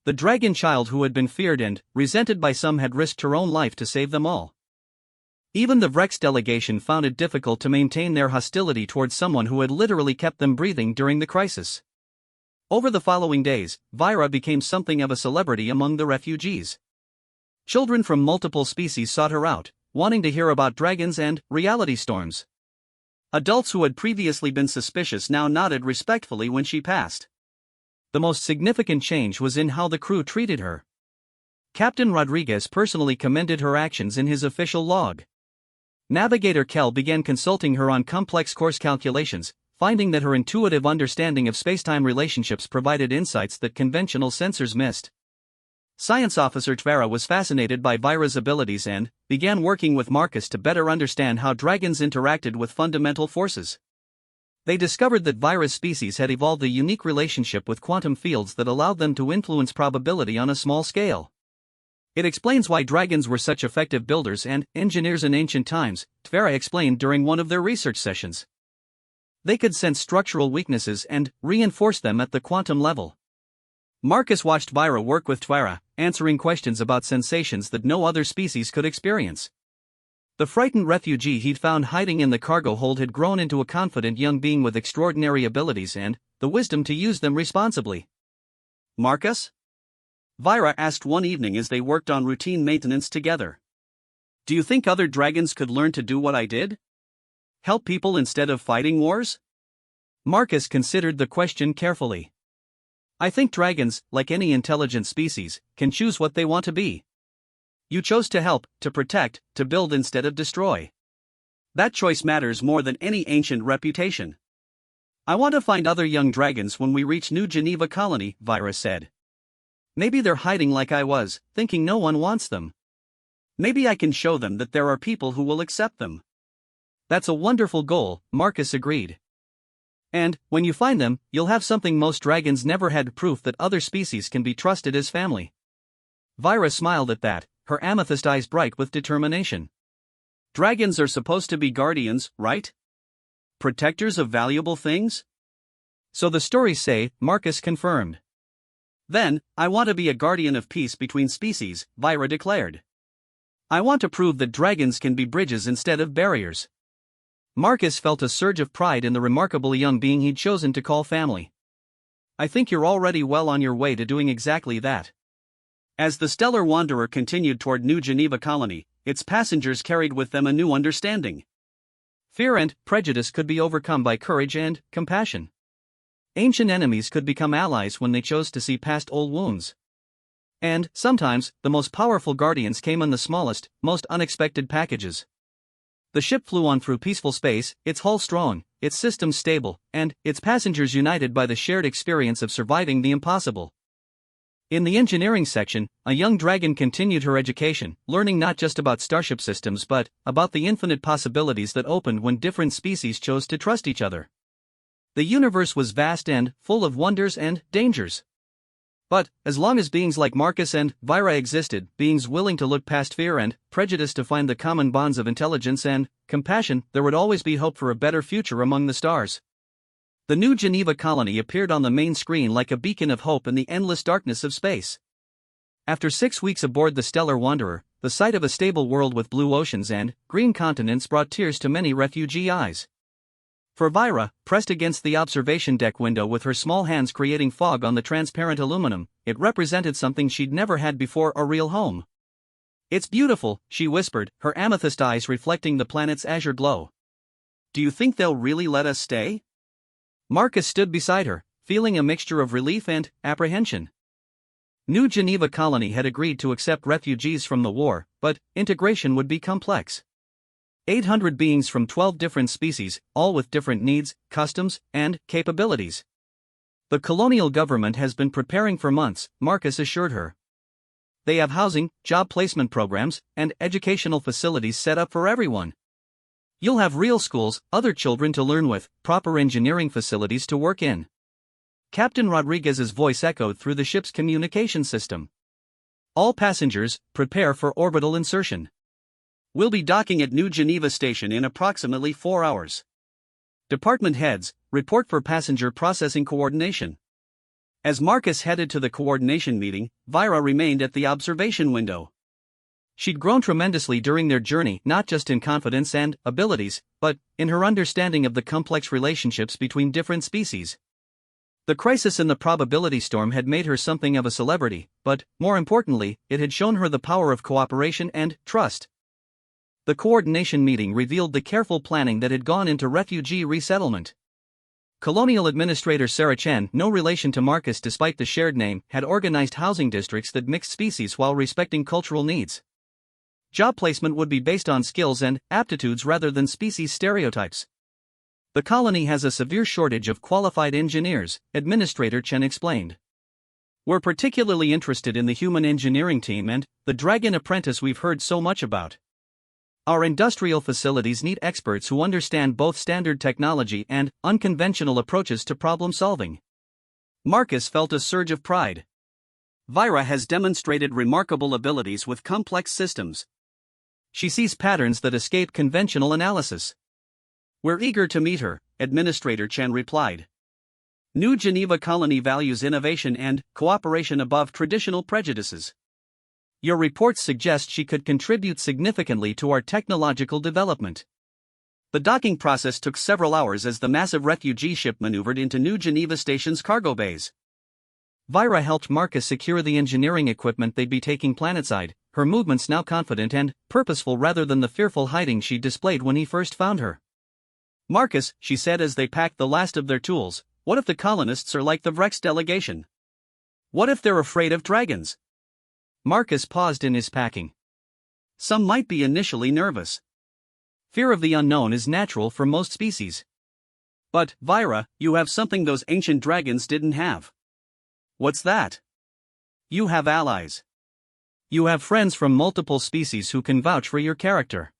The dragon child who had been feared and resented by some had risked her own life to save them all. Even the Vrex delegation found it difficult to maintain their hostility towards someone who had literally kept them breathing during the crisis. Over the following days, Vira became something of a celebrity among the refugees. Children from multiple species sought her out, wanting to hear about dragons and reality storms. Adults who had previously been suspicious now nodded respectfully when she passed. The most significant change was in how the crew treated her. Captain Rodriguez personally commended her actions in his official log. Navigator Kel began consulting her on complex course calculations, finding that her intuitive understanding of spacetime relationships provided insights that conventional sensors missed. Science Officer Tvera was fascinated by Vira's abilities and began working with Marcus to better understand how dragons interacted with fundamental forces. They discovered that Vira's species had evolved a unique relationship with quantum fields that allowed them to influence probability on a small scale. It explains why dragons were such effective builders and engineers in ancient times, Tvera explained during one of their research sessions. They could sense structural weaknesses and reinforce them at the quantum level. Marcus watched Vira work with Tvera, answering questions about sensations that no other species could experience. The frightened refugee he'd found hiding in the cargo hold had grown into a confident young being with extraordinary abilities and the wisdom to use them responsibly. Marcus? Vira asked one evening as they worked on routine maintenance together. Do you think other dragons could learn to do what I did? Help people instead of fighting wars? Marcus considered the question carefully. I think dragons, like any intelligent species, can choose what they want to be. You chose to help, to protect, to build instead of destroy. That choice matters more than any ancient reputation. I want to find other young dragons when we reach New Geneva Colony, Vira said. Maybe they're hiding like I was, thinking no one wants them. Maybe I can show them that there are people who will accept them. That's a wonderful goal, Marcus agreed. And, when you find them, you'll have something most dragons never had: proof that other species can be trusted as family. Vira smiled at that, her amethyst eyes bright with determination. Dragons are supposed to be guardians, right? Protectors of valuable things? So the stories say, Marcus confirmed. Then, I want to be a guardian of peace between species, Vira declared. I want to prove that dragons can be bridges instead of barriers. Marcus felt a surge of pride in the remarkable young being he'd chosen to call family. I think you're already well on your way to doing exactly that. As the Stellar Wanderer continued toward New Geneva Colony, its passengers carried with them a new understanding. Fear and prejudice could be overcome by courage and compassion. Ancient enemies could become allies when they chose to see past old wounds. And, sometimes, the most powerful guardians came in the smallest, most unexpected packages. The ship flew on through peaceful space, its hull strong, its systems stable, and its passengers united by the shared experience of surviving the impossible. In the engineering section, a young dragon continued her education, learning not just about starship systems but about the infinite possibilities that opened when different species chose to trust each other. The universe was vast and full of wonders and dangers. But, as long as beings like Marcus and Vira existed, beings willing to look past fear and prejudice to find the common bonds of intelligence and compassion, there would always be hope for a better future among the stars. The New Geneva Colony appeared on the main screen like a beacon of hope in the endless darkness of space. After 6 weeks aboard the Stellar Wanderer, the sight of a stable world with blue oceans and green continents brought tears to many refugee eyes. For Vira, pressed against the observation deck window with her small hands creating fog on the transparent aluminum, it represented something she'd never had before: a real home. "It's beautiful," she whispered, her amethyst eyes reflecting the planet's azure glow. "Do you think they'll really let us stay?" Marcus stood beside her, feeling a mixture of relief and apprehension. New Geneva Colony had agreed to accept refugees from the war, but integration would be complex. 800 beings from 12 different species, all with different needs, customs, and capabilities. "The colonial government has been preparing for months," Marcus assured her. "They have housing, job placement programs, and educational facilities set up for everyone. You'll have real schools, other children to learn with, proper engineering facilities to work in." Captain Rodriguez's voice echoed through the ship's communication system. "All passengers, prepare for orbital insertion. We'll be docking at New Geneva Station in approximately 4 hours. Department heads, report for passenger processing coordination." As Marcus headed to the coordination meeting, Vira remained at the observation window. She'd grown tremendously during their journey, not just in confidence and abilities, but in her understanding of the complex relationships between different species. The crisis in the probability storm had made her something of a celebrity, but, more importantly, it had shown her the power of cooperation and trust. The coordination meeting revealed the careful planning that had gone into refugee resettlement. Colonial Administrator Sarah Chen, no relation to Marcus despite the shared name, had organized housing districts that mixed species while respecting cultural needs. Job placement would be based on skills and aptitudes rather than species stereotypes. "The colony has a severe shortage of qualified engineers," Administrator Chen explained. "We're particularly interested in the human engineering team and the dragon apprentice we've heard so much about. Our industrial facilities need experts who understand both standard technology and unconventional approaches to problem solving." Marcus felt a surge of pride. Vira has demonstrated remarkable abilities with complex systems. She sees patterns that escape conventional analysis. "We're eager to meet her," Administrator Chen replied. "New Geneva Colony values innovation and cooperation above traditional prejudices. Your reports suggest she could contribute significantly to our technological development." The docking process took several hours as the massive refugee ship maneuvered into New Geneva Station's cargo bays. Vira helped Marcus secure the engineering equipment they'd be taking planetside, her movements now confident and purposeful rather than the fearful hiding she displayed when he first found her. "Marcus," she said as they packed the last of their tools, "what if the colonists are like the Vrex delegation? What if they're afraid of dragons?" Marcus paused in his packing. "Some might be initially nervous. Fear of the unknown is natural for most species. But, Vira, you have something those ancient dragons didn't have." "What's that?" "You have allies. You have friends from multiple species who can vouch for your character.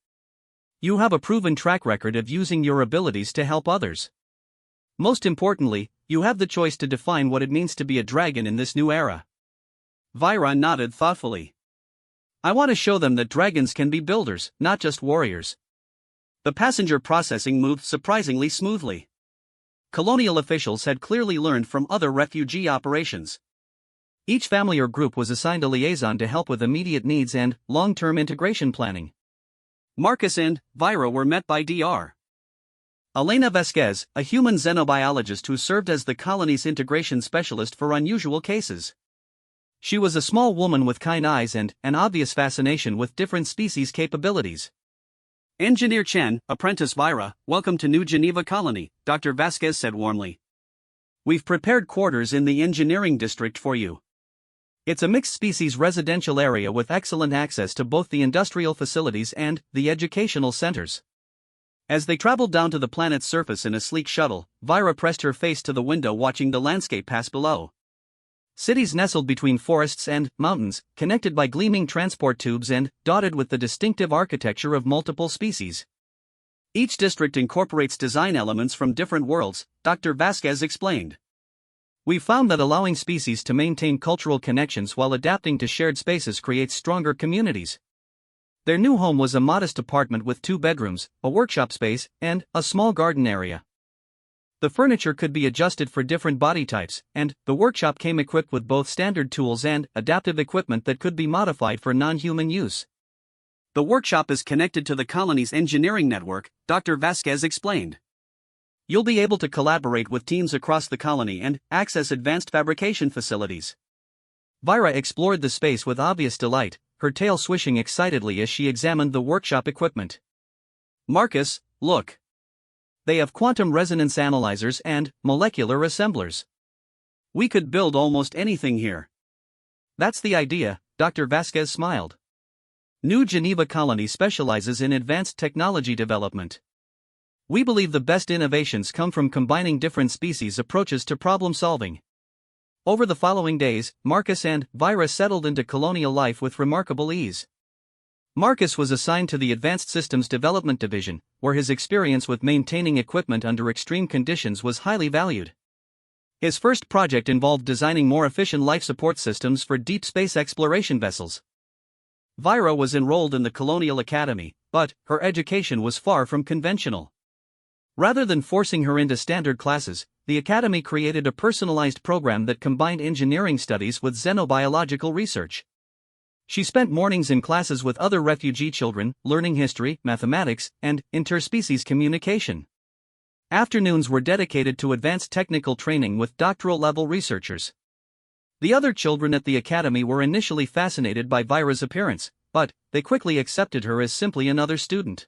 You have a proven track record of using your abilities to help others. Most importantly, you have the choice to define what it means to be a dragon in this new era." Vira nodded thoughtfully. "I want to show them that dragons can be builders, not just warriors." The passenger processing moved surprisingly smoothly. Colonial officials had clearly learned from other refugee operations. Each family or group was assigned a liaison to help with immediate needs and long-term integration planning. Marcus and Vira were met by Dr. Elena Vasquez, a human xenobiologist who served as the colony's integration specialist for unusual cases. She was a small woman with kind eyes and an obvious fascination with different species' capabilities. "Engineer Chen, Apprentice Vira, welcome to New Geneva Colony," Dr. Vasquez said warmly. "We've prepared quarters in the engineering district for you. It's a mixed-species residential area with excellent access to both the industrial facilities and the educational centers." As they traveled down to the planet's surface in a sleek shuttle, Vira pressed her face to the window watching the landscape pass below. Cities nestled between forests and mountains, connected by gleaming transport tubes and dotted with the distinctive architecture of multiple species. Each district incorporates design elements from different worlds, Dr. Vasquez explained. "We found that allowing species to maintain cultural connections while adapting to shared spaces creates stronger communities." Their new home was a modest apartment with 2 bedrooms, a workshop space, and a small garden area. The furniture could be adjusted for different body types, and the workshop came equipped with both standard tools and adaptive equipment that could be modified for non-human use. The workshop is connected to the colony's engineering network, Dr. Vasquez explained. You'll be able to collaborate with teams across the colony and access advanced fabrication facilities. Vira explored the space with obvious delight, her tail swishing excitedly as she examined the workshop equipment. Marcus, look. They have quantum resonance analyzers and molecular assemblers. We could build almost anything here. That's the idea, Dr. Vasquez smiled. New Geneva Colony specializes in advanced technology development. We believe the best innovations come from combining different species' approaches to problem solving. Over the following days, Marcus and Vira settled into colonial life with remarkable ease. Marcus was assigned to the Advanced Systems Development Division, where his experience with maintaining equipment under extreme conditions was highly valued. His first project involved designing more efficient life support systems for deep space exploration vessels. Vira was enrolled in the Colonial Academy, but her education was far from conventional. Rather than forcing her into standard classes, the Academy created a personalized program that combined engineering studies with xenobiological research. She spent mornings in classes with other refugee children, learning history, mathematics, and interspecies communication. Afternoons were dedicated to advanced technical training with doctoral-level researchers. The other children at the academy were initially fascinated by Vira's appearance, but they quickly accepted her as simply another student.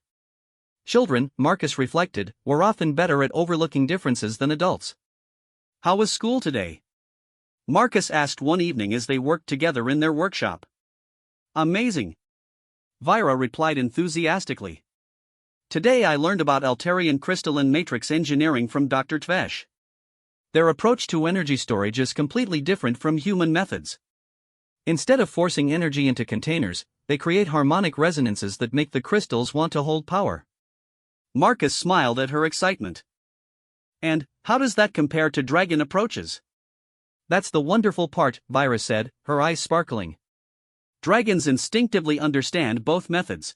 Children, Marcus reflected, were often better at overlooking differences than adults. How was school today? Marcus asked one evening as they worked together in their workshop. Amazing. Vira replied enthusiastically. Today I learned about Altairian crystalline matrix engineering from Dr. Tvesh. Their approach to energy storage is completely different from human methods. Instead of forcing energy into containers, they create harmonic resonances that make the crystals want to hold power. Marcus smiled at her excitement. And how does that compare to dragon approaches? That's the wonderful part, Vira said, her eyes sparkling. Dragons instinctively understand both methods.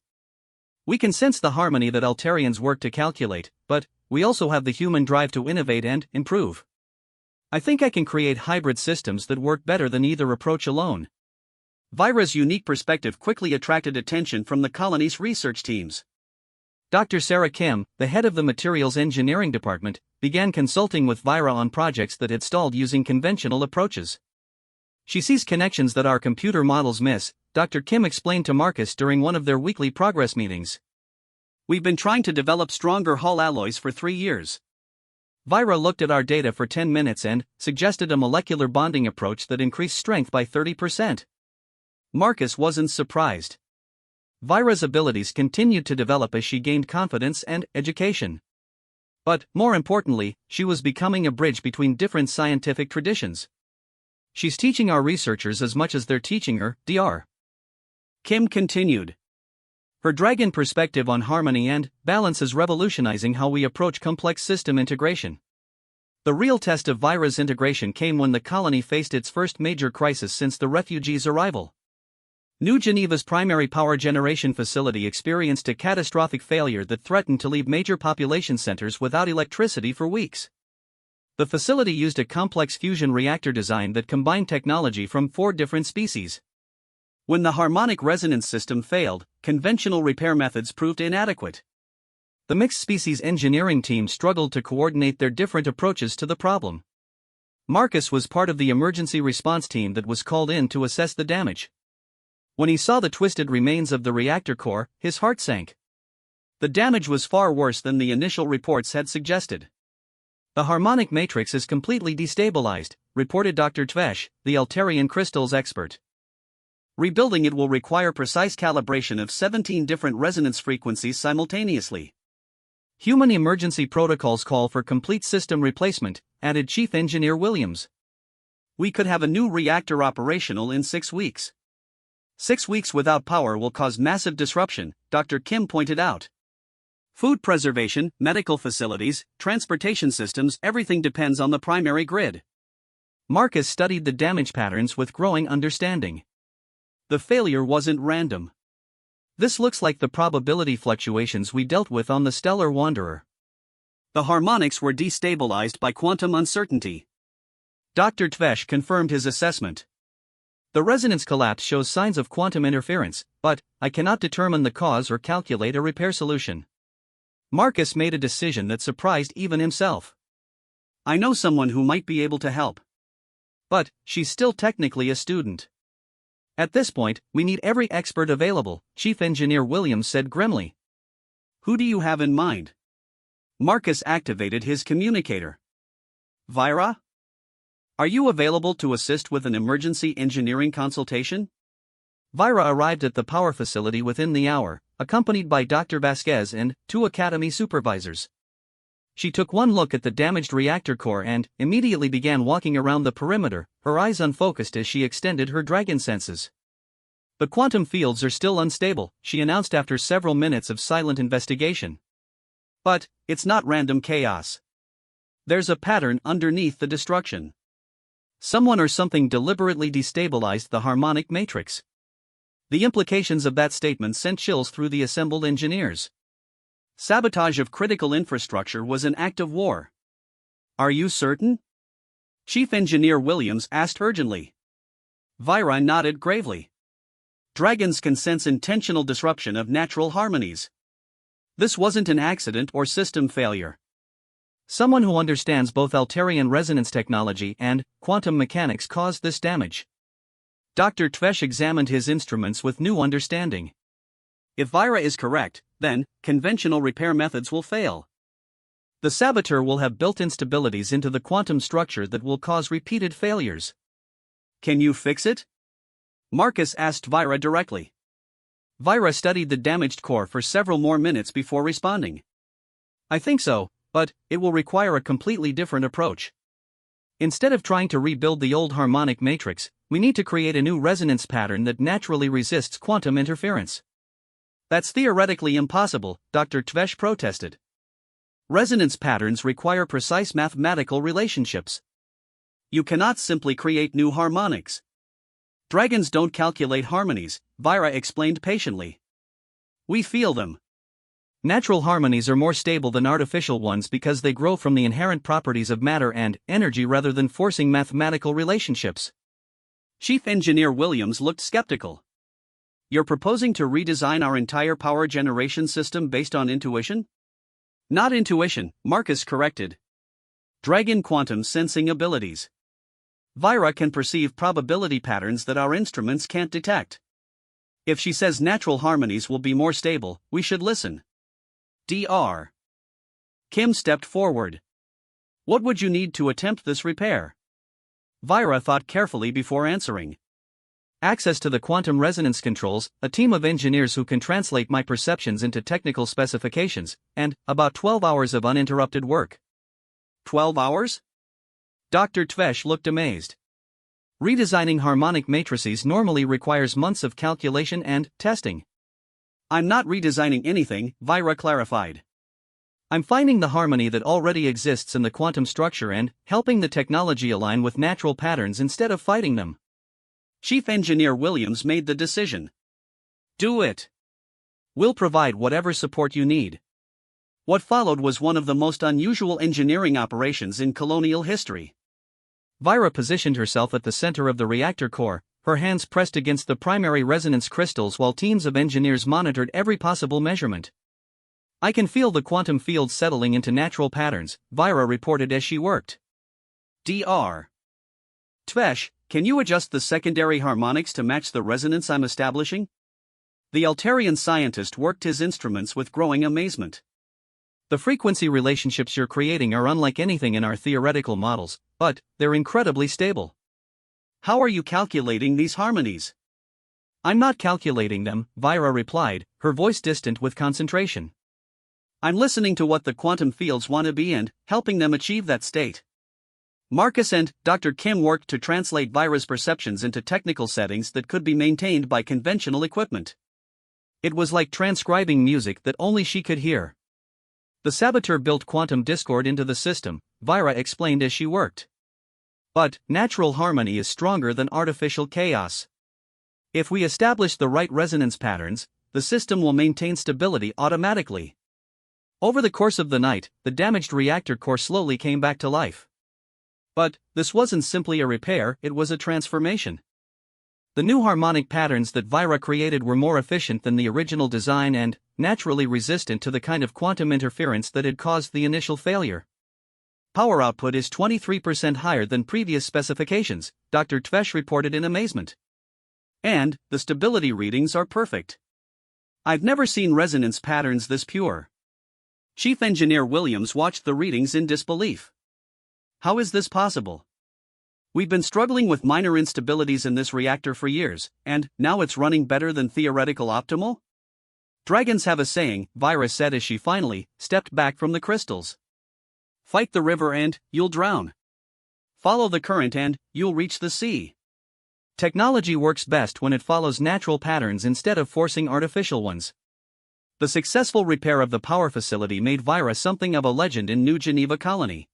We can sense the harmony that Altairians work to calculate, but we also have the human drive to innovate and improve. I think I can create hybrid systems that work better than either approach alone. Vira's unique perspective quickly attracted attention from the colony's research teams. Dr. Sarah Kim, the head of the Materials Engineering Department, began consulting with Vira on projects that had stalled using conventional approaches. She sees connections that our computer models miss, Dr. Kim explained to Marcus during one of their weekly progress meetings. We've been trying to develop stronger hull alloys for 3 years. Vira looked at our data for 10 minutes and suggested a molecular bonding approach that increased strength by 30%. Marcus wasn't surprised. Vira's abilities continued to develop as she gained confidence and education. But, more importantly, she was becoming a bridge between different scientific traditions. She's teaching our researchers as much as they're teaching her, Dr. Kim continued. Her dragon perspective on harmony and balance is revolutionizing how we approach complex system integration. The real test of Vira's integration came when the colony faced its first major crisis since the refugees' arrival. New Geneva's primary power generation facility experienced a catastrophic failure that threatened to leave major population centers without electricity for weeks. The facility used a complex fusion reactor design that combined technology from 4 different species. When the harmonic resonance system failed, conventional repair methods proved inadequate. The mixed-species engineering team struggled to coordinate their different approaches to the problem. Marcus was part of the emergency response team that was called in to assess the damage. When he saw the twisted remains of the reactor core, his heart sank. The damage was far worse than the initial reports had suggested. The harmonic matrix is completely destabilized, reported Dr. Tvesh, the Altairian crystals expert. Rebuilding it will require precise calibration of 17 different resonance frequencies simultaneously. Human emergency protocols call for complete system replacement, added Chief Engineer Williams. We could have a new reactor operational in 6 weeks. 6 weeks without power will cause massive disruption, Dr. Kim pointed out. Food preservation, medical facilities, transportation systems, everything depends on the primary grid. Marcus studied the damage patterns with growing understanding. The failure wasn't random. This looks like the probability fluctuations we dealt with on the Stellar Wanderer. The harmonics were destabilized by quantum uncertainty. Dr. Tvesh confirmed his assessment. The resonance collapse shows signs of quantum interference, but I cannot determine the cause or calculate a repair solution. Marcus made a decision that surprised even himself. I know someone who might be able to help. But she's still technically a student. At this point, we need every expert available, Chief Engineer Williams said grimly. Who do you have in mind? Marcus activated his communicator. Vira? Are you available to assist with an emergency engineering consultation? Vira arrived at the power facility within the hour, accompanied by Dr. Vasquez and 2 academy supervisors. She took one look at the damaged reactor core and immediately began walking around the perimeter, her eyes unfocused as she extended her dragon senses. The quantum fields are still unstable, she announced after several minutes of silent investigation. But it's not random chaos. There's a pattern underneath the destruction. Someone or something deliberately destabilized the harmonic matrix. The implications of that statement sent chills through the assembled engineers. Sabotage of critical infrastructure was an act of war. Are you certain? Chief Engineer Williams asked urgently. Vira nodded gravely. Dragons can sense intentional disruption of natural harmonies. This wasn't an accident or system failure. Someone who understands both Alterian resonance technology and quantum mechanics caused this damage. Dr. Tvesh examined his instruments with new understanding. If Vira is correct, then conventional repair methods will fail. The saboteur will have built instabilities into the quantum structure that will cause repeated failures. Can you fix it? Marcus asked Vira directly. Vira studied the damaged core for several more minutes before responding. I think so, but it will require a completely different approach. Instead of trying to rebuild the old harmonic matrix, we need to create a new resonance pattern that naturally resists quantum interference. That's theoretically impossible, Dr. Tvesh protested. Resonance patterns require precise mathematical relationships. You cannot simply create new harmonics. Dragons don't calculate harmonies, Vira explained patiently. We feel them. Natural harmonies are more stable than artificial ones because they grow from the inherent properties of matter and energy rather than forcing mathematical relationships. Chief Engineer Williams looked skeptical. You're proposing to redesign our entire power generation system based on intuition? Not intuition, Marcus corrected. Dragon quantum sensing abilities. Vira can perceive probability patterns that our instruments can't detect. If she says natural harmonies will be more stable, we should listen. Dr. Kim stepped forward. What would you need to attempt this repair? Vira thought carefully before answering. Access to the quantum resonance controls, a team of engineers who can translate my perceptions into technical specifications, and about 12 hours of uninterrupted work. 12 hours? Dr. Tvesh looked amazed. Redesigning harmonic matrices normally requires months of calculation and testing. I'm not redesigning anything, Vira clarified. I'm finding the harmony that already exists in the quantum structure and helping the technology align with natural patterns instead of fighting them. Chief Engineer Williams made the decision. Do it. We'll provide whatever support you need. What followed was one of the most unusual engineering operations in colonial history. Vira positioned herself at the center of the reactor core, her hands pressed against the primary resonance crystals while teams of engineers monitored every possible measurement. I can feel the quantum fields settling into natural patterns, Vira reported as she worked. Dr. Tvesh, can you adjust the secondary harmonics to match the resonance I'm establishing? The Alterian scientist worked his instruments with growing amazement. The frequency relationships you're creating are unlike anything in our theoretical models, but they're incredibly stable. How are you calculating these harmonies? I'm not calculating them, Vira replied, her voice distant with concentration. I'm listening to what the quantum fields want to be and helping them achieve that state. Marcus and Dr. Kim worked to translate Vira's perceptions into technical settings that could be maintained by conventional equipment. It was like transcribing music that only she could hear. The saboteur built quantum discord into the system, Vira explained as she worked. But natural harmony is stronger than artificial chaos. If we establish the right resonance patterns, the system will maintain stability automatically. Over the course of the night, the damaged reactor core slowly came back to life. But this wasn't simply a repair, it was a transformation. The new harmonic patterns that Vira created were more efficient than the original design and, naturally resistant to the kind of quantum interference that had caused the initial failure. Power output is 23% higher than previous specifications, Dr. Tvesh reported in amazement. And, the stability readings are perfect. I've never seen resonance patterns this pure. Chief Engineer Williams watched the readings in disbelief. How is this possible? We've been struggling with minor instabilities in this reactor for years, and now it's running better than theoretical optimal? Dragons have a saying, Vira said as she finally stepped back from the crystals. Fight the river and you'll drown. Follow the current and you'll reach the sea. Technology works best when it follows natural patterns instead of forcing artificial ones. The successful repair of the power facility made Vira something of a legend in New Geneva Colony.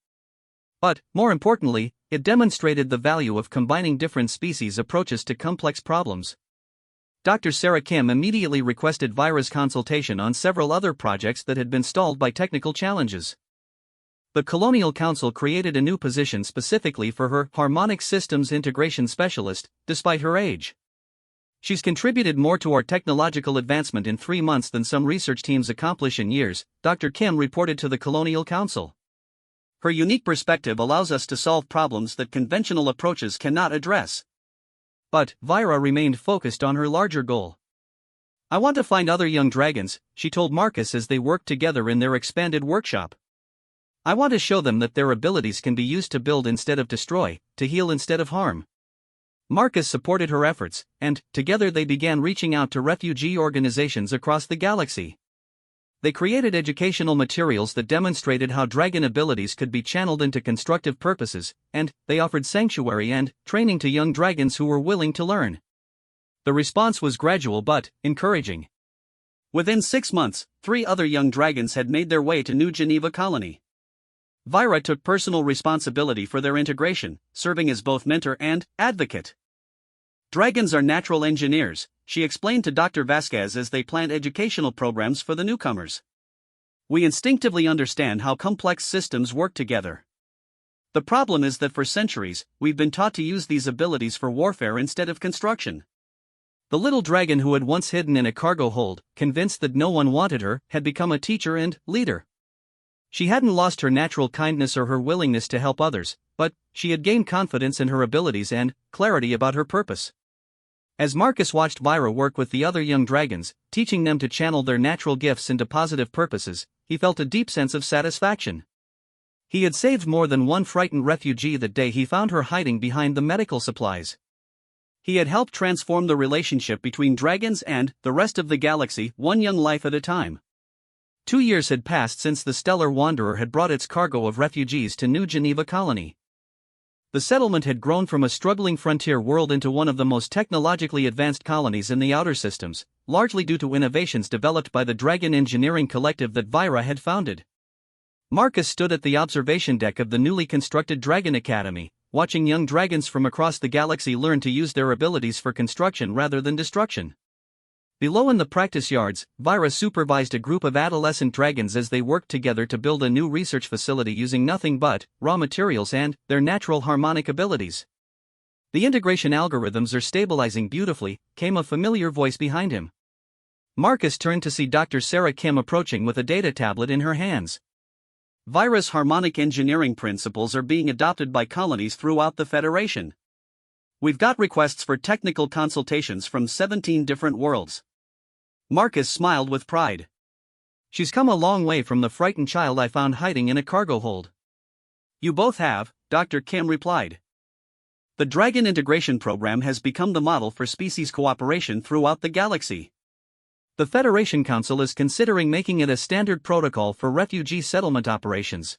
But, more importantly, it demonstrated the value of combining different species approaches to complex problems. Dr. Sarah Kim immediately requested Vira's consultation on several other projects that had been stalled by technical challenges. The Colonial Council created a new position specifically for her Harmonic Systems Integration Specialist, despite her age. She's contributed more to our technological advancement in 3 months than some research teams accomplish in years, Dr. Kim reported to the Colonial Council. Her unique perspective allows us to solve problems that conventional approaches cannot address. But Vira remained focused on her larger goal. I want to find other young dragons, she told Marcus as they worked together in their expanded workshop. I want to show them that their abilities can be used to build instead of destroy, to heal instead of harm. Marcus supported her efforts, and, together they began reaching out to refugee organizations across the galaxy. They created educational materials that demonstrated how dragon abilities could be channeled into constructive purposes, and they offered sanctuary and training to young dragons who were willing to learn. The response was gradual but encouraging. Within 6 months, 3 other young dragons had made their way to New Geneva Colony. Vira took personal responsibility for their integration, serving as both mentor and advocate. Dragons are natural engineers, she explained to Dr. Vasquez as they planned educational programs for the newcomers. We instinctively understand how complex systems work together. The problem is that for centuries, we've been taught to use these abilities for warfare instead of construction. The little dragon who had once hidden in a cargo hold, convinced that no one wanted her, had become a teacher and leader. She hadn't lost her natural kindness or her willingness to help others, but she had gained confidence in her abilities and clarity about her purpose. As Marcus watched Vira work with the other young dragons, teaching them to channel their natural gifts into positive purposes, he felt a deep sense of satisfaction. He had saved more than one frightened refugee that day he found her hiding behind the medical supplies. He had helped transform the relationship between dragons and the rest of the galaxy, one young life at a time. 2 years had passed since the Stellar Wanderer had brought its cargo of refugees to New Geneva Colony. The settlement had grown from a struggling frontier world into one of the most technologically advanced colonies in the outer systems, largely due to innovations developed by the Dragon Engineering Collective that Vira had founded. Marcus stood at the observation deck of the newly constructed Dragon Academy, watching young dragons from across the galaxy learn to use their abilities for construction rather than destruction. Below in the practice yards, Vira supervised a group of adolescent dragons as they worked together to build a new research facility using nothing but raw materials and their natural harmonic abilities. The integration algorithms are stabilizing beautifully, came a familiar voice behind him. Marcus turned to see Dr. Sarah Kim approaching with a data tablet in her hands. Vira's harmonic engineering principles are being adopted by colonies throughout the Federation. We've got requests for technical consultations from 17 different worlds. Marcus smiled with pride. She's come a long way from the frightened child I found hiding in a cargo hold. You both have, Dr. Kim replied. The Dragon Integration Program has become the model for species cooperation throughout the galaxy. The Federation Council is considering making it a standard protocol for refugee settlement operations.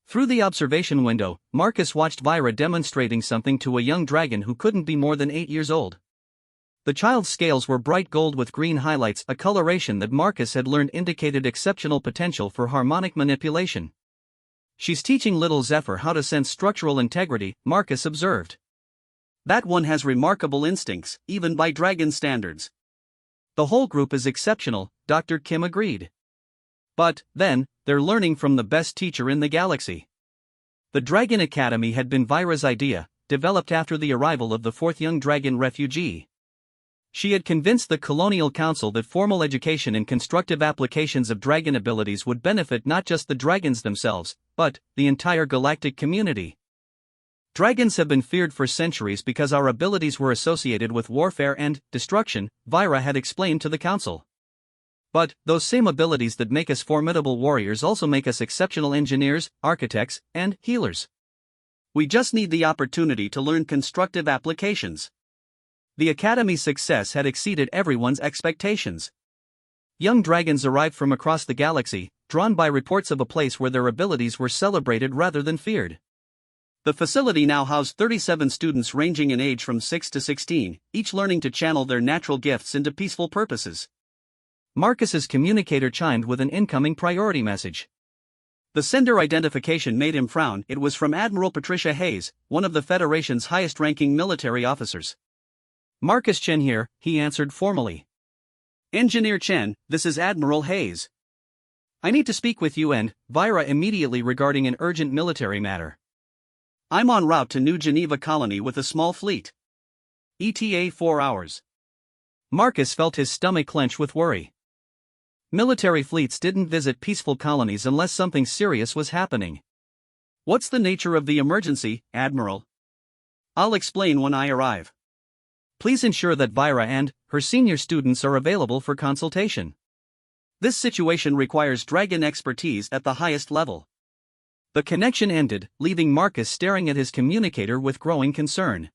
Through the observation window, Marcus watched Vira demonstrating something to a young dragon who couldn't be more than 8 years old. The child's scales were bright gold with green highlights, a coloration that Marcus had learned indicated exceptional potential for harmonic manipulation. She's teaching little Zephyr how to sense structural integrity, Marcus observed. That one has remarkable instincts, even by dragon standards. The whole group is exceptional, Dr. Kim agreed. But, then, they're learning from the best teacher in the galaxy. The Dragon Academy had been Vira's idea, developed after the arrival of the fourth young dragon refugee. She had convinced the Colonial Council that formal education in constructive applications of dragon abilities would benefit not just the dragons themselves, but the entire galactic community. Dragons have been feared for centuries because our abilities were associated with warfare and destruction, Vyra had explained to the Council. But those same abilities that make us formidable warriors also make us exceptional engineers, architects, and healers. We just need the opportunity to learn constructive applications. The Academy's success had exceeded everyone's expectations. Young dragons arrived from across the galaxy, drawn by reports of a place where their abilities were celebrated rather than feared. The facility now housed 37 students ranging in age from 6 to 16, each learning to channel their natural gifts into peaceful purposes. Marcus's communicator chimed with an incoming priority message. The sender identification made him frown. It was from Admiral Patricia Hayes, one of the Federation's highest-ranking military officers. Marcus Chen here, he answered formally. Engineer Chen, this is Admiral Hayes. I need to speak with you and Vyra immediately regarding an urgent military matter. I'm en route to New Geneva Colony with a small fleet. ETA 4 hours. Marcus felt his stomach clench with worry. Military fleets didn't visit peaceful colonies unless something serious was happening. What's the nature of the emergency, Admiral? I'll explain when I arrive. Please ensure that Vyra and her senior students are available for consultation. This situation requires dragon expertise at the highest level. The connection ended, leaving Marcus staring at his communicator with growing concern.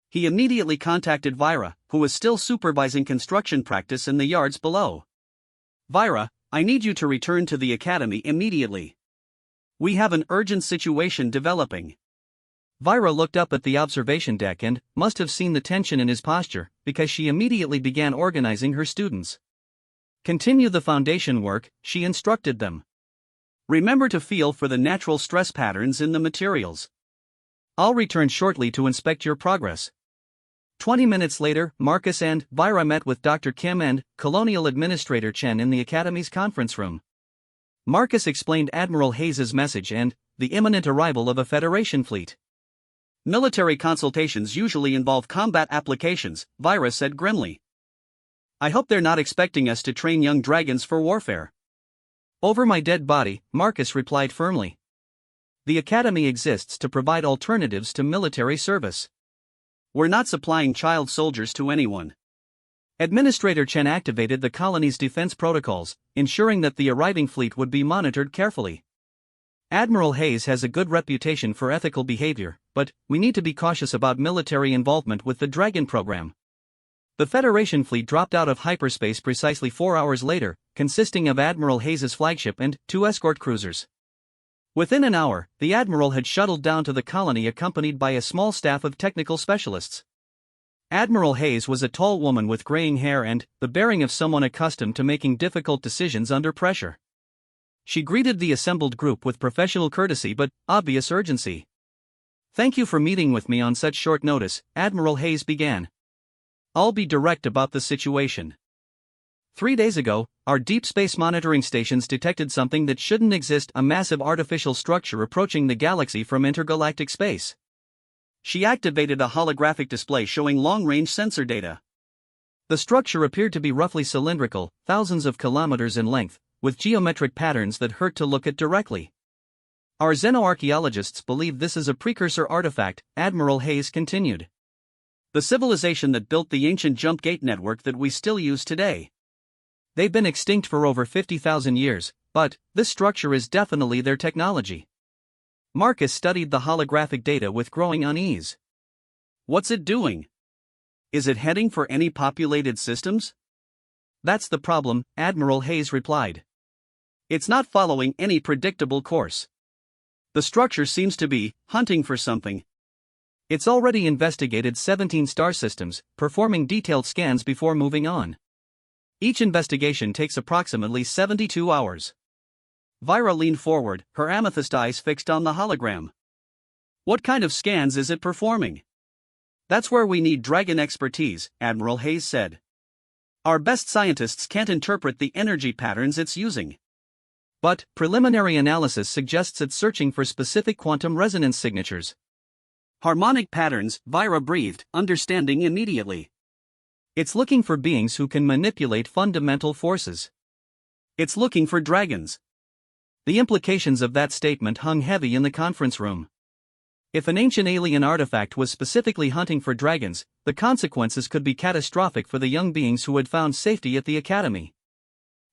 He immediately contacted Vyra, who was still supervising construction practice in the yards below. Vyra, I need you to return to the Academy immediately. We have an urgent situation developing. Vyra looked up at the observation deck and must have seen the tension in his posture, because she immediately began organizing her students. Continue the foundation work, she instructed them. Remember to feel for the natural stress patterns in the materials. I'll return shortly to inspect your progress. 20 minutes later, Marcus and Vyra met with Dr. Kim and Colonial Administrator Chen in the Academy's conference room. Marcus explained Admiral Hayes' message and the imminent arrival of a Federation fleet. Military consultations usually involve combat applications, Vyra said grimly. I hope they're not expecting us to train young dragons for warfare. Over my dead body, Marcus replied firmly. The Academy exists to provide alternatives to military service. We're not supplying child soldiers to anyone. Administrator Chen activated the colony's defense protocols, ensuring that the arriving fleet would be monitored carefully. Admiral Hayes has a good reputation for ethical behavior, but we need to be cautious about military involvement with the Dragon program. The Federation fleet dropped out of hyperspace precisely 4 hours later, consisting of Admiral Hayes' flagship and 2 escort cruisers. Within an hour, the Admiral had shuttled down to the colony accompanied by a small staff of technical specialists. Admiral Hayes was a tall woman with graying hair and the bearing of someone accustomed to making difficult decisions under pressure. She greeted the assembled group with professional courtesy but obvious urgency. Thank you for meeting with me on such short notice, Admiral Hayes began. I'll be direct about the situation. 3 days ago, our deep space monitoring stations detected something that shouldn't exist, a massive artificial structure approaching the galaxy from intergalactic space. She activated a holographic display showing long-range sensor data. The structure appeared to be roughly cylindrical, thousands of kilometers in length, with geometric patterns that hurt to look at directly. Our xenoarchaeologists believe this is a precursor artifact, Admiral Hayes continued. The civilization that built the ancient jump gate network that we still use today. They've been extinct for over 50,000 years, but this structure is definitely their technology. Marcus studied the holographic data with growing unease. What's it doing? Is it heading for any populated systems? That's the problem, Admiral Hayes replied. It's not following any predictable course. The structure seems to be hunting for something. It's already investigated 17 star systems, performing detailed scans before moving on. Each investigation takes approximately 72 hours. Vyra leaned forward, her amethyst eyes fixed on the hologram. What kind of scans is it performing? That's where we need dragon expertise, Admiral Hayes said. Our best scientists can't interpret the energy patterns it's using. But preliminary analysis suggests it's searching for specific quantum resonance signatures. Harmonic patterns, Vira breathed, understanding immediately. It's looking for beings who can manipulate fundamental forces. It's looking for dragons. The implications of that statement hung heavy in the conference room. If an ancient alien artifact was specifically hunting for dragons, the consequences could be catastrophic for the young beings who had found safety at the academy.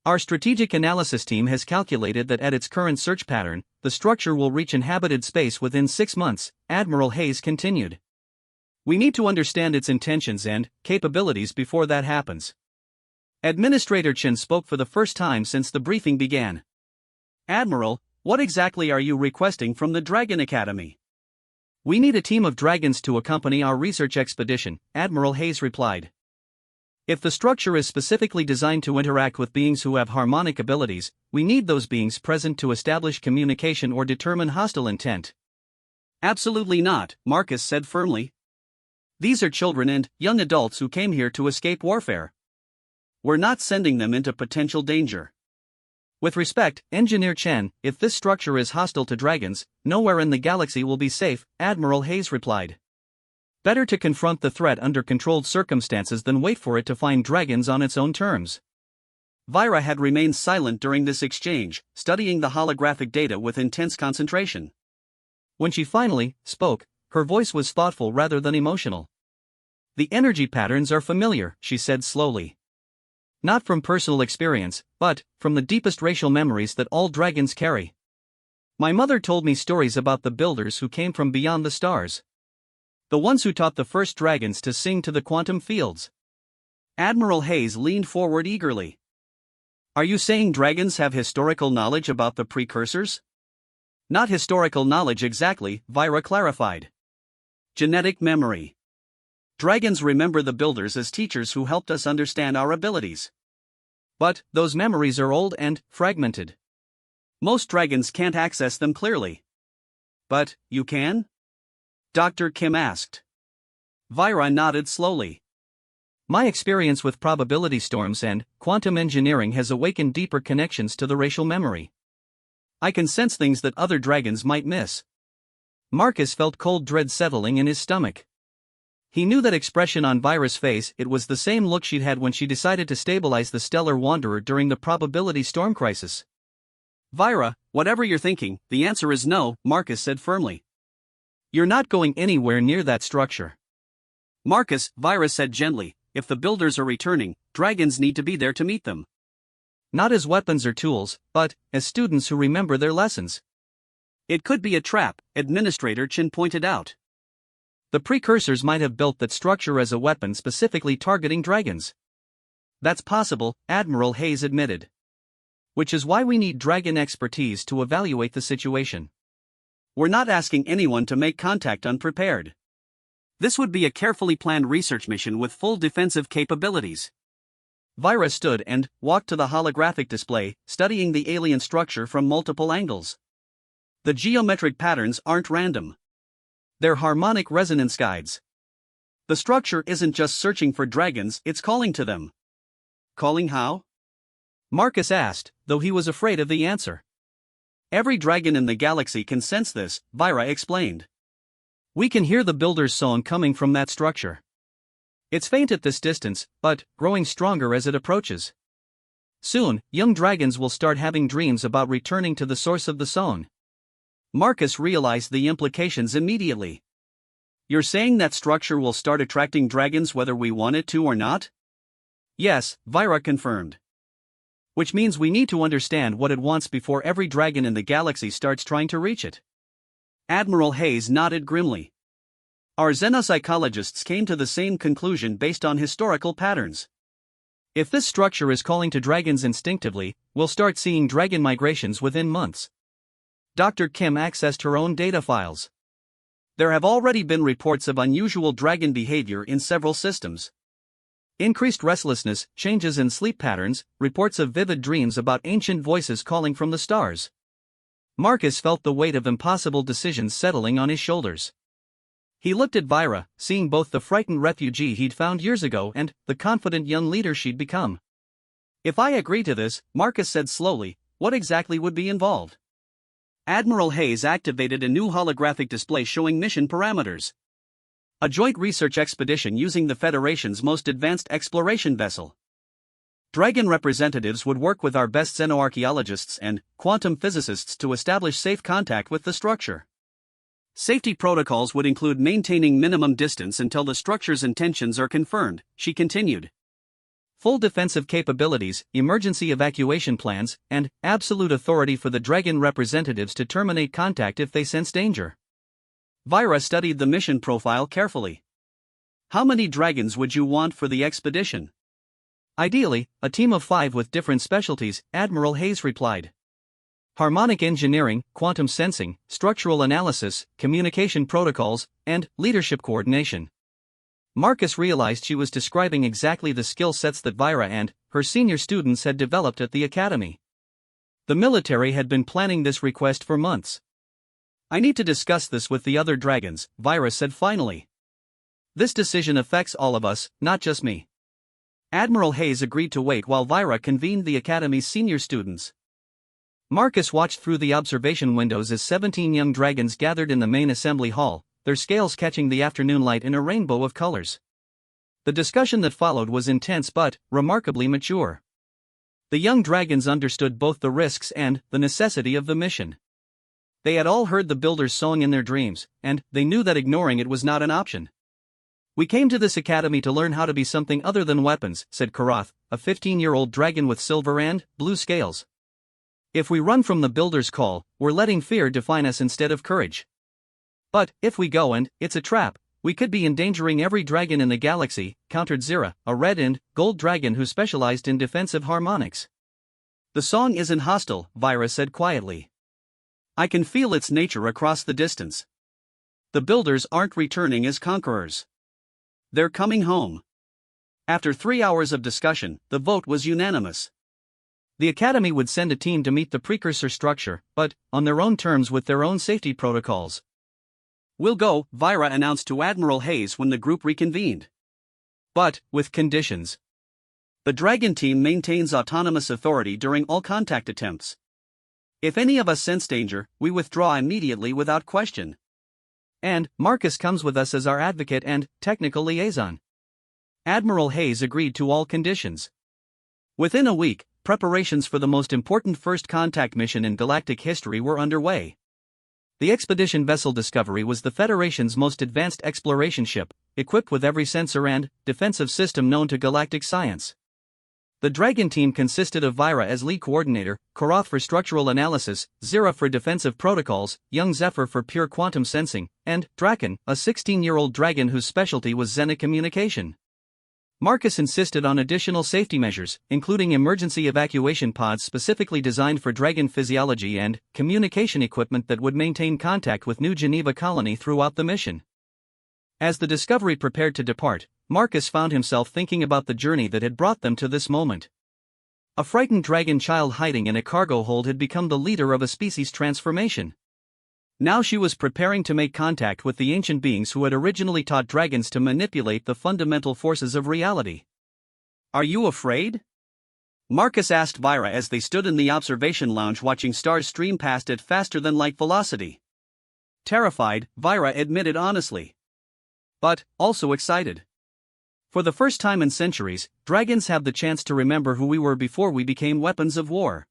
Our strategic analysis team has calculated that at its current search pattern, the structure will reach inhabited space within 6 months, Admiral Hayes continued. We need to understand its intentions and capabilities before that happens. Administrator Chen spoke for the first time since the briefing began. Admiral, what exactly are you requesting from the Dragon Academy? We need a team of dragons to accompany our research expedition, Admiral Hayes replied. If the structure is specifically designed to interact with beings who have harmonic abilities, we need those beings present to establish communication or determine hostile intent. Absolutely not, Marcus said firmly. These are children and young adults who came here to escape warfare. We're not sending them into potential danger. With respect, Engineer Chen, if this structure is hostile to dragons, nowhere in the galaxy will be safe, Admiral Hayes replied. Better to confront the threat under controlled circumstances than wait for it to find dragons on its own terms. Vira had remained silent during this exchange, studying the holographic data with intense concentration. When she finally spoke, her voice was thoughtful rather than emotional. The energy patterns are familiar, she said slowly. Not from personal experience, but from the deepest racial memories that all dragons carry. My mother told me stories about the builders who came from beyond the stars. The ones who taught the first dragons to sing to the quantum fields. Admiral Hayes leaned forward eagerly. Are you saying dragons have historical knowledge about the precursors? Not historical knowledge exactly, Vira clarified. Genetic memory. Dragons remember the builders as teachers who helped us understand our abilities. But those memories are old and fragmented. Most dragons can't access them clearly. But you can? Dr. Kim asked. Vira nodded slowly. My experience with probability storms and quantum engineering has awakened deeper connections to the racial memory. I can sense things that other dragons might miss. Marcus felt cold dread settling in his stomach. He knew that expression on Vira's face. It was the same look she'd had when she decided to stabilize the Stellar Wanderer during the probability storm crisis. Vira, whatever you're thinking, the answer is no, Marcus said firmly. You're not going anywhere near that structure. Marcus, Vira said gently, if the builders are returning, dragons need to be there to meet them. Not as weapons or tools, but as students who remember their lessons. It could be a trap, Administrator Chen pointed out. The precursors might have built that structure as a weapon specifically targeting dragons. That's possible, Admiral Hayes admitted. Which is why we need dragon expertise to evaluate the situation. We're not asking anyone to make contact unprepared. This would be a carefully planned research mission with full defensive capabilities. Vira stood and walked to the holographic display, studying the alien structure from multiple angles. The geometric patterns aren't random. They're harmonic resonance guides. The structure isn't just searching for dragons, it's calling to them. Calling how? Marcus asked, though he was afraid of the answer. Every dragon in the galaxy can sense this, Vira explained. We can hear the builder's song coming from that structure. It's faint at this distance, but growing stronger as it approaches. Soon, young dragons will start having dreams about returning to the source of the song. Marcus realized the implications immediately. You're saying that structure will start attracting dragons whether we want it to or not? Yes, Vira confirmed. Which means we need to understand what it wants before every dragon in the galaxy starts trying to reach it. Admiral Hayes nodded grimly. Our xenopsychologists came to the same conclusion based on historical patterns. If this structure is calling to dragons instinctively, we'll start seeing dragon migrations within months. Dr. Kim accessed her own data files. There have already been reports of unusual dragon behavior in several systems. Increased restlessness, changes in sleep patterns, reports of vivid dreams about ancient voices calling from the stars. Marcus felt the weight of impossible decisions settling on his shoulders. He looked at Vira, seeing both the frightened refugee he'd found years ago and the confident young leader she'd become. If I agree to this, Marcus said slowly, what exactly would be involved? Admiral Hayes activated a new holographic display showing mission parameters. A joint research expedition using the Federation's most advanced exploration vessel. Dragon representatives would work with our best xenoarchaeologists and quantum physicists to establish safe contact with the structure. Safety protocols would include maintaining minimum distance until the structure's intentions are confirmed, she continued. Full defensive capabilities, emergency evacuation plans, and absolute authority for the Dragon representatives to terminate contact if they sense danger. Vyra studied the mission profile carefully. How many dragons would you want for the expedition? Ideally, a team of 5 with different specialties, Admiral Hayes replied. Harmonic engineering, quantum sensing, structural analysis, communication protocols, and leadership coordination. Marcus realized she was describing exactly the skill sets that Vyra and her senior students had developed at the academy. The military had been planning this request for months. I need to discuss this with the other dragons, Vyra said finally. This decision affects all of us, not just me. Admiral Hayes agreed to wait while Vyra convened the academy's senior students. Marcus watched through the observation windows as 17 young dragons gathered in the main assembly hall, their scales catching the afternoon light in a rainbow of colors. The discussion that followed was intense but remarkably mature. The young dragons understood both the risks and the necessity of the mission. They had all heard the Builder's song in their dreams, and they knew that ignoring it was not an option. We came to this academy to learn how to be something other than weapons, said Karath, a 15-year-old dragon with silver and blue scales. If we run from the Builder's call, we're letting fear define us instead of courage. But if we go and it's a trap, we could be endangering every dragon in the galaxy, countered Zira, a red and gold dragon who specialized in defensive harmonics. The song isn't hostile, Vyra said quietly. I can feel its nature across the distance. The Builders aren't returning as conquerors. They're coming home. After 3 hours of discussion, the vote was unanimous. The Academy would send a team to meet the precursor structure, but on their own terms with their own safety protocols. We'll go, Vyra announced to Admiral Hayes when the group reconvened. But, with conditions. The Dragon team maintains autonomous authority during all contact attempts. If any of us sense danger, we withdraw immediately without question. And Marcus comes with us as our advocate and technical liaison. Admiral Hayes agreed to all conditions. Within a week, preparations for the most important first contact mission in galactic history were underway. The expedition vessel Discovery was the Federation's most advanced exploration ship, equipped with every sensor and defensive system known to galactic science. The Dragon team consisted of Vyra as lead coordinator, Karath for structural analysis, Zira for defensive protocols, young Zephyr for pure quantum sensing, and Draken, a 16-year-old dragon whose specialty was Xena communication. Marcus insisted on additional safety measures, including emergency evacuation pods specifically designed for dragon physiology and communication equipment that would maintain contact with New Geneva colony throughout the mission. As the Discovery prepared to depart, Marcus found himself thinking about the journey that had brought them to this moment. A frightened dragon child hiding in a cargo hold had become the leader of a species transformation. Now she was preparing to make contact with the ancient beings who had originally taught dragons to manipulate the fundamental forces of reality. Are you afraid? Marcus asked Vyra as they stood in the observation lounge watching stars stream past at faster-than-light velocity. Terrified, Vyra admitted honestly. But also excited. For the first time in centuries, dragons have the chance to remember who we were before we became weapons of war.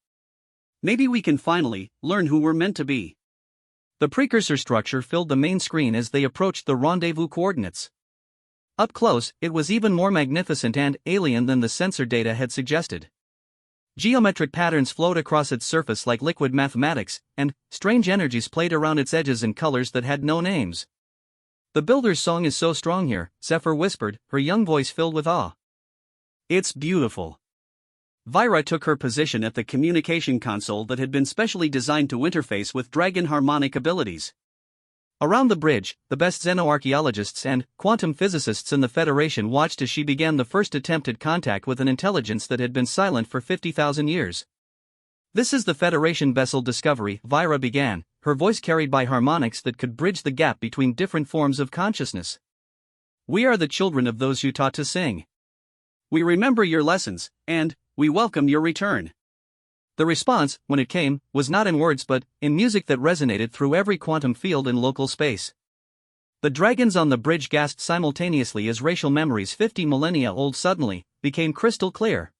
Maybe we can finally learn who we're meant to be. The precursor structure filled the main screen as they approached the rendezvous coordinates. Up close, it was even more magnificent and alien than the sensor data had suggested. Geometric patterns flowed across its surface like liquid mathematics, and strange energies played around its edges in colors that had no names. The Builder's song is so strong here, Zephyr whispered, her young voice filled with awe. It's beautiful. Vyra took her position at the communication console that had been specially designed to interface with dragon harmonic abilities. Around the bridge, the best xenoarchaeologists and quantum physicists in the Federation watched as she began the first attempt at contact with an intelligence that had been silent for 50,000 years. This is the Federation vessel Discovery, Vyra began, her voice carried by harmonics that could bridge the gap between different forms of consciousness. We are the children of those you taught to sing. We remember your lessons, and we welcome your return. The response, when it came, was not in words but in music that resonated through every quantum field in local space. The dragons on the bridge gasped simultaneously as racial memories 50 millennia old suddenly became crystal clear.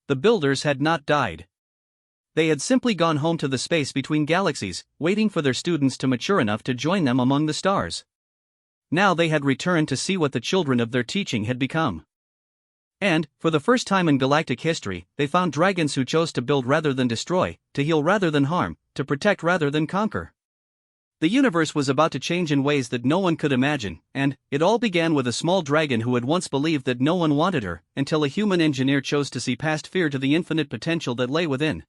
The builders had not died. They had simply gone home to the space between galaxies, waiting for their students to mature enough to join them among the stars. Now they had returned to see what the children of their teaching had become. And, for the first time in galactic history, they found dragons who chose to build rather than destroy, to heal rather than harm, to protect rather than conquer. The universe was about to change in ways that no one could imagine, and it all began with a small dragon who had once believed that no one wanted her, until a human engineer chose to see past fear to the infinite potential that lay within.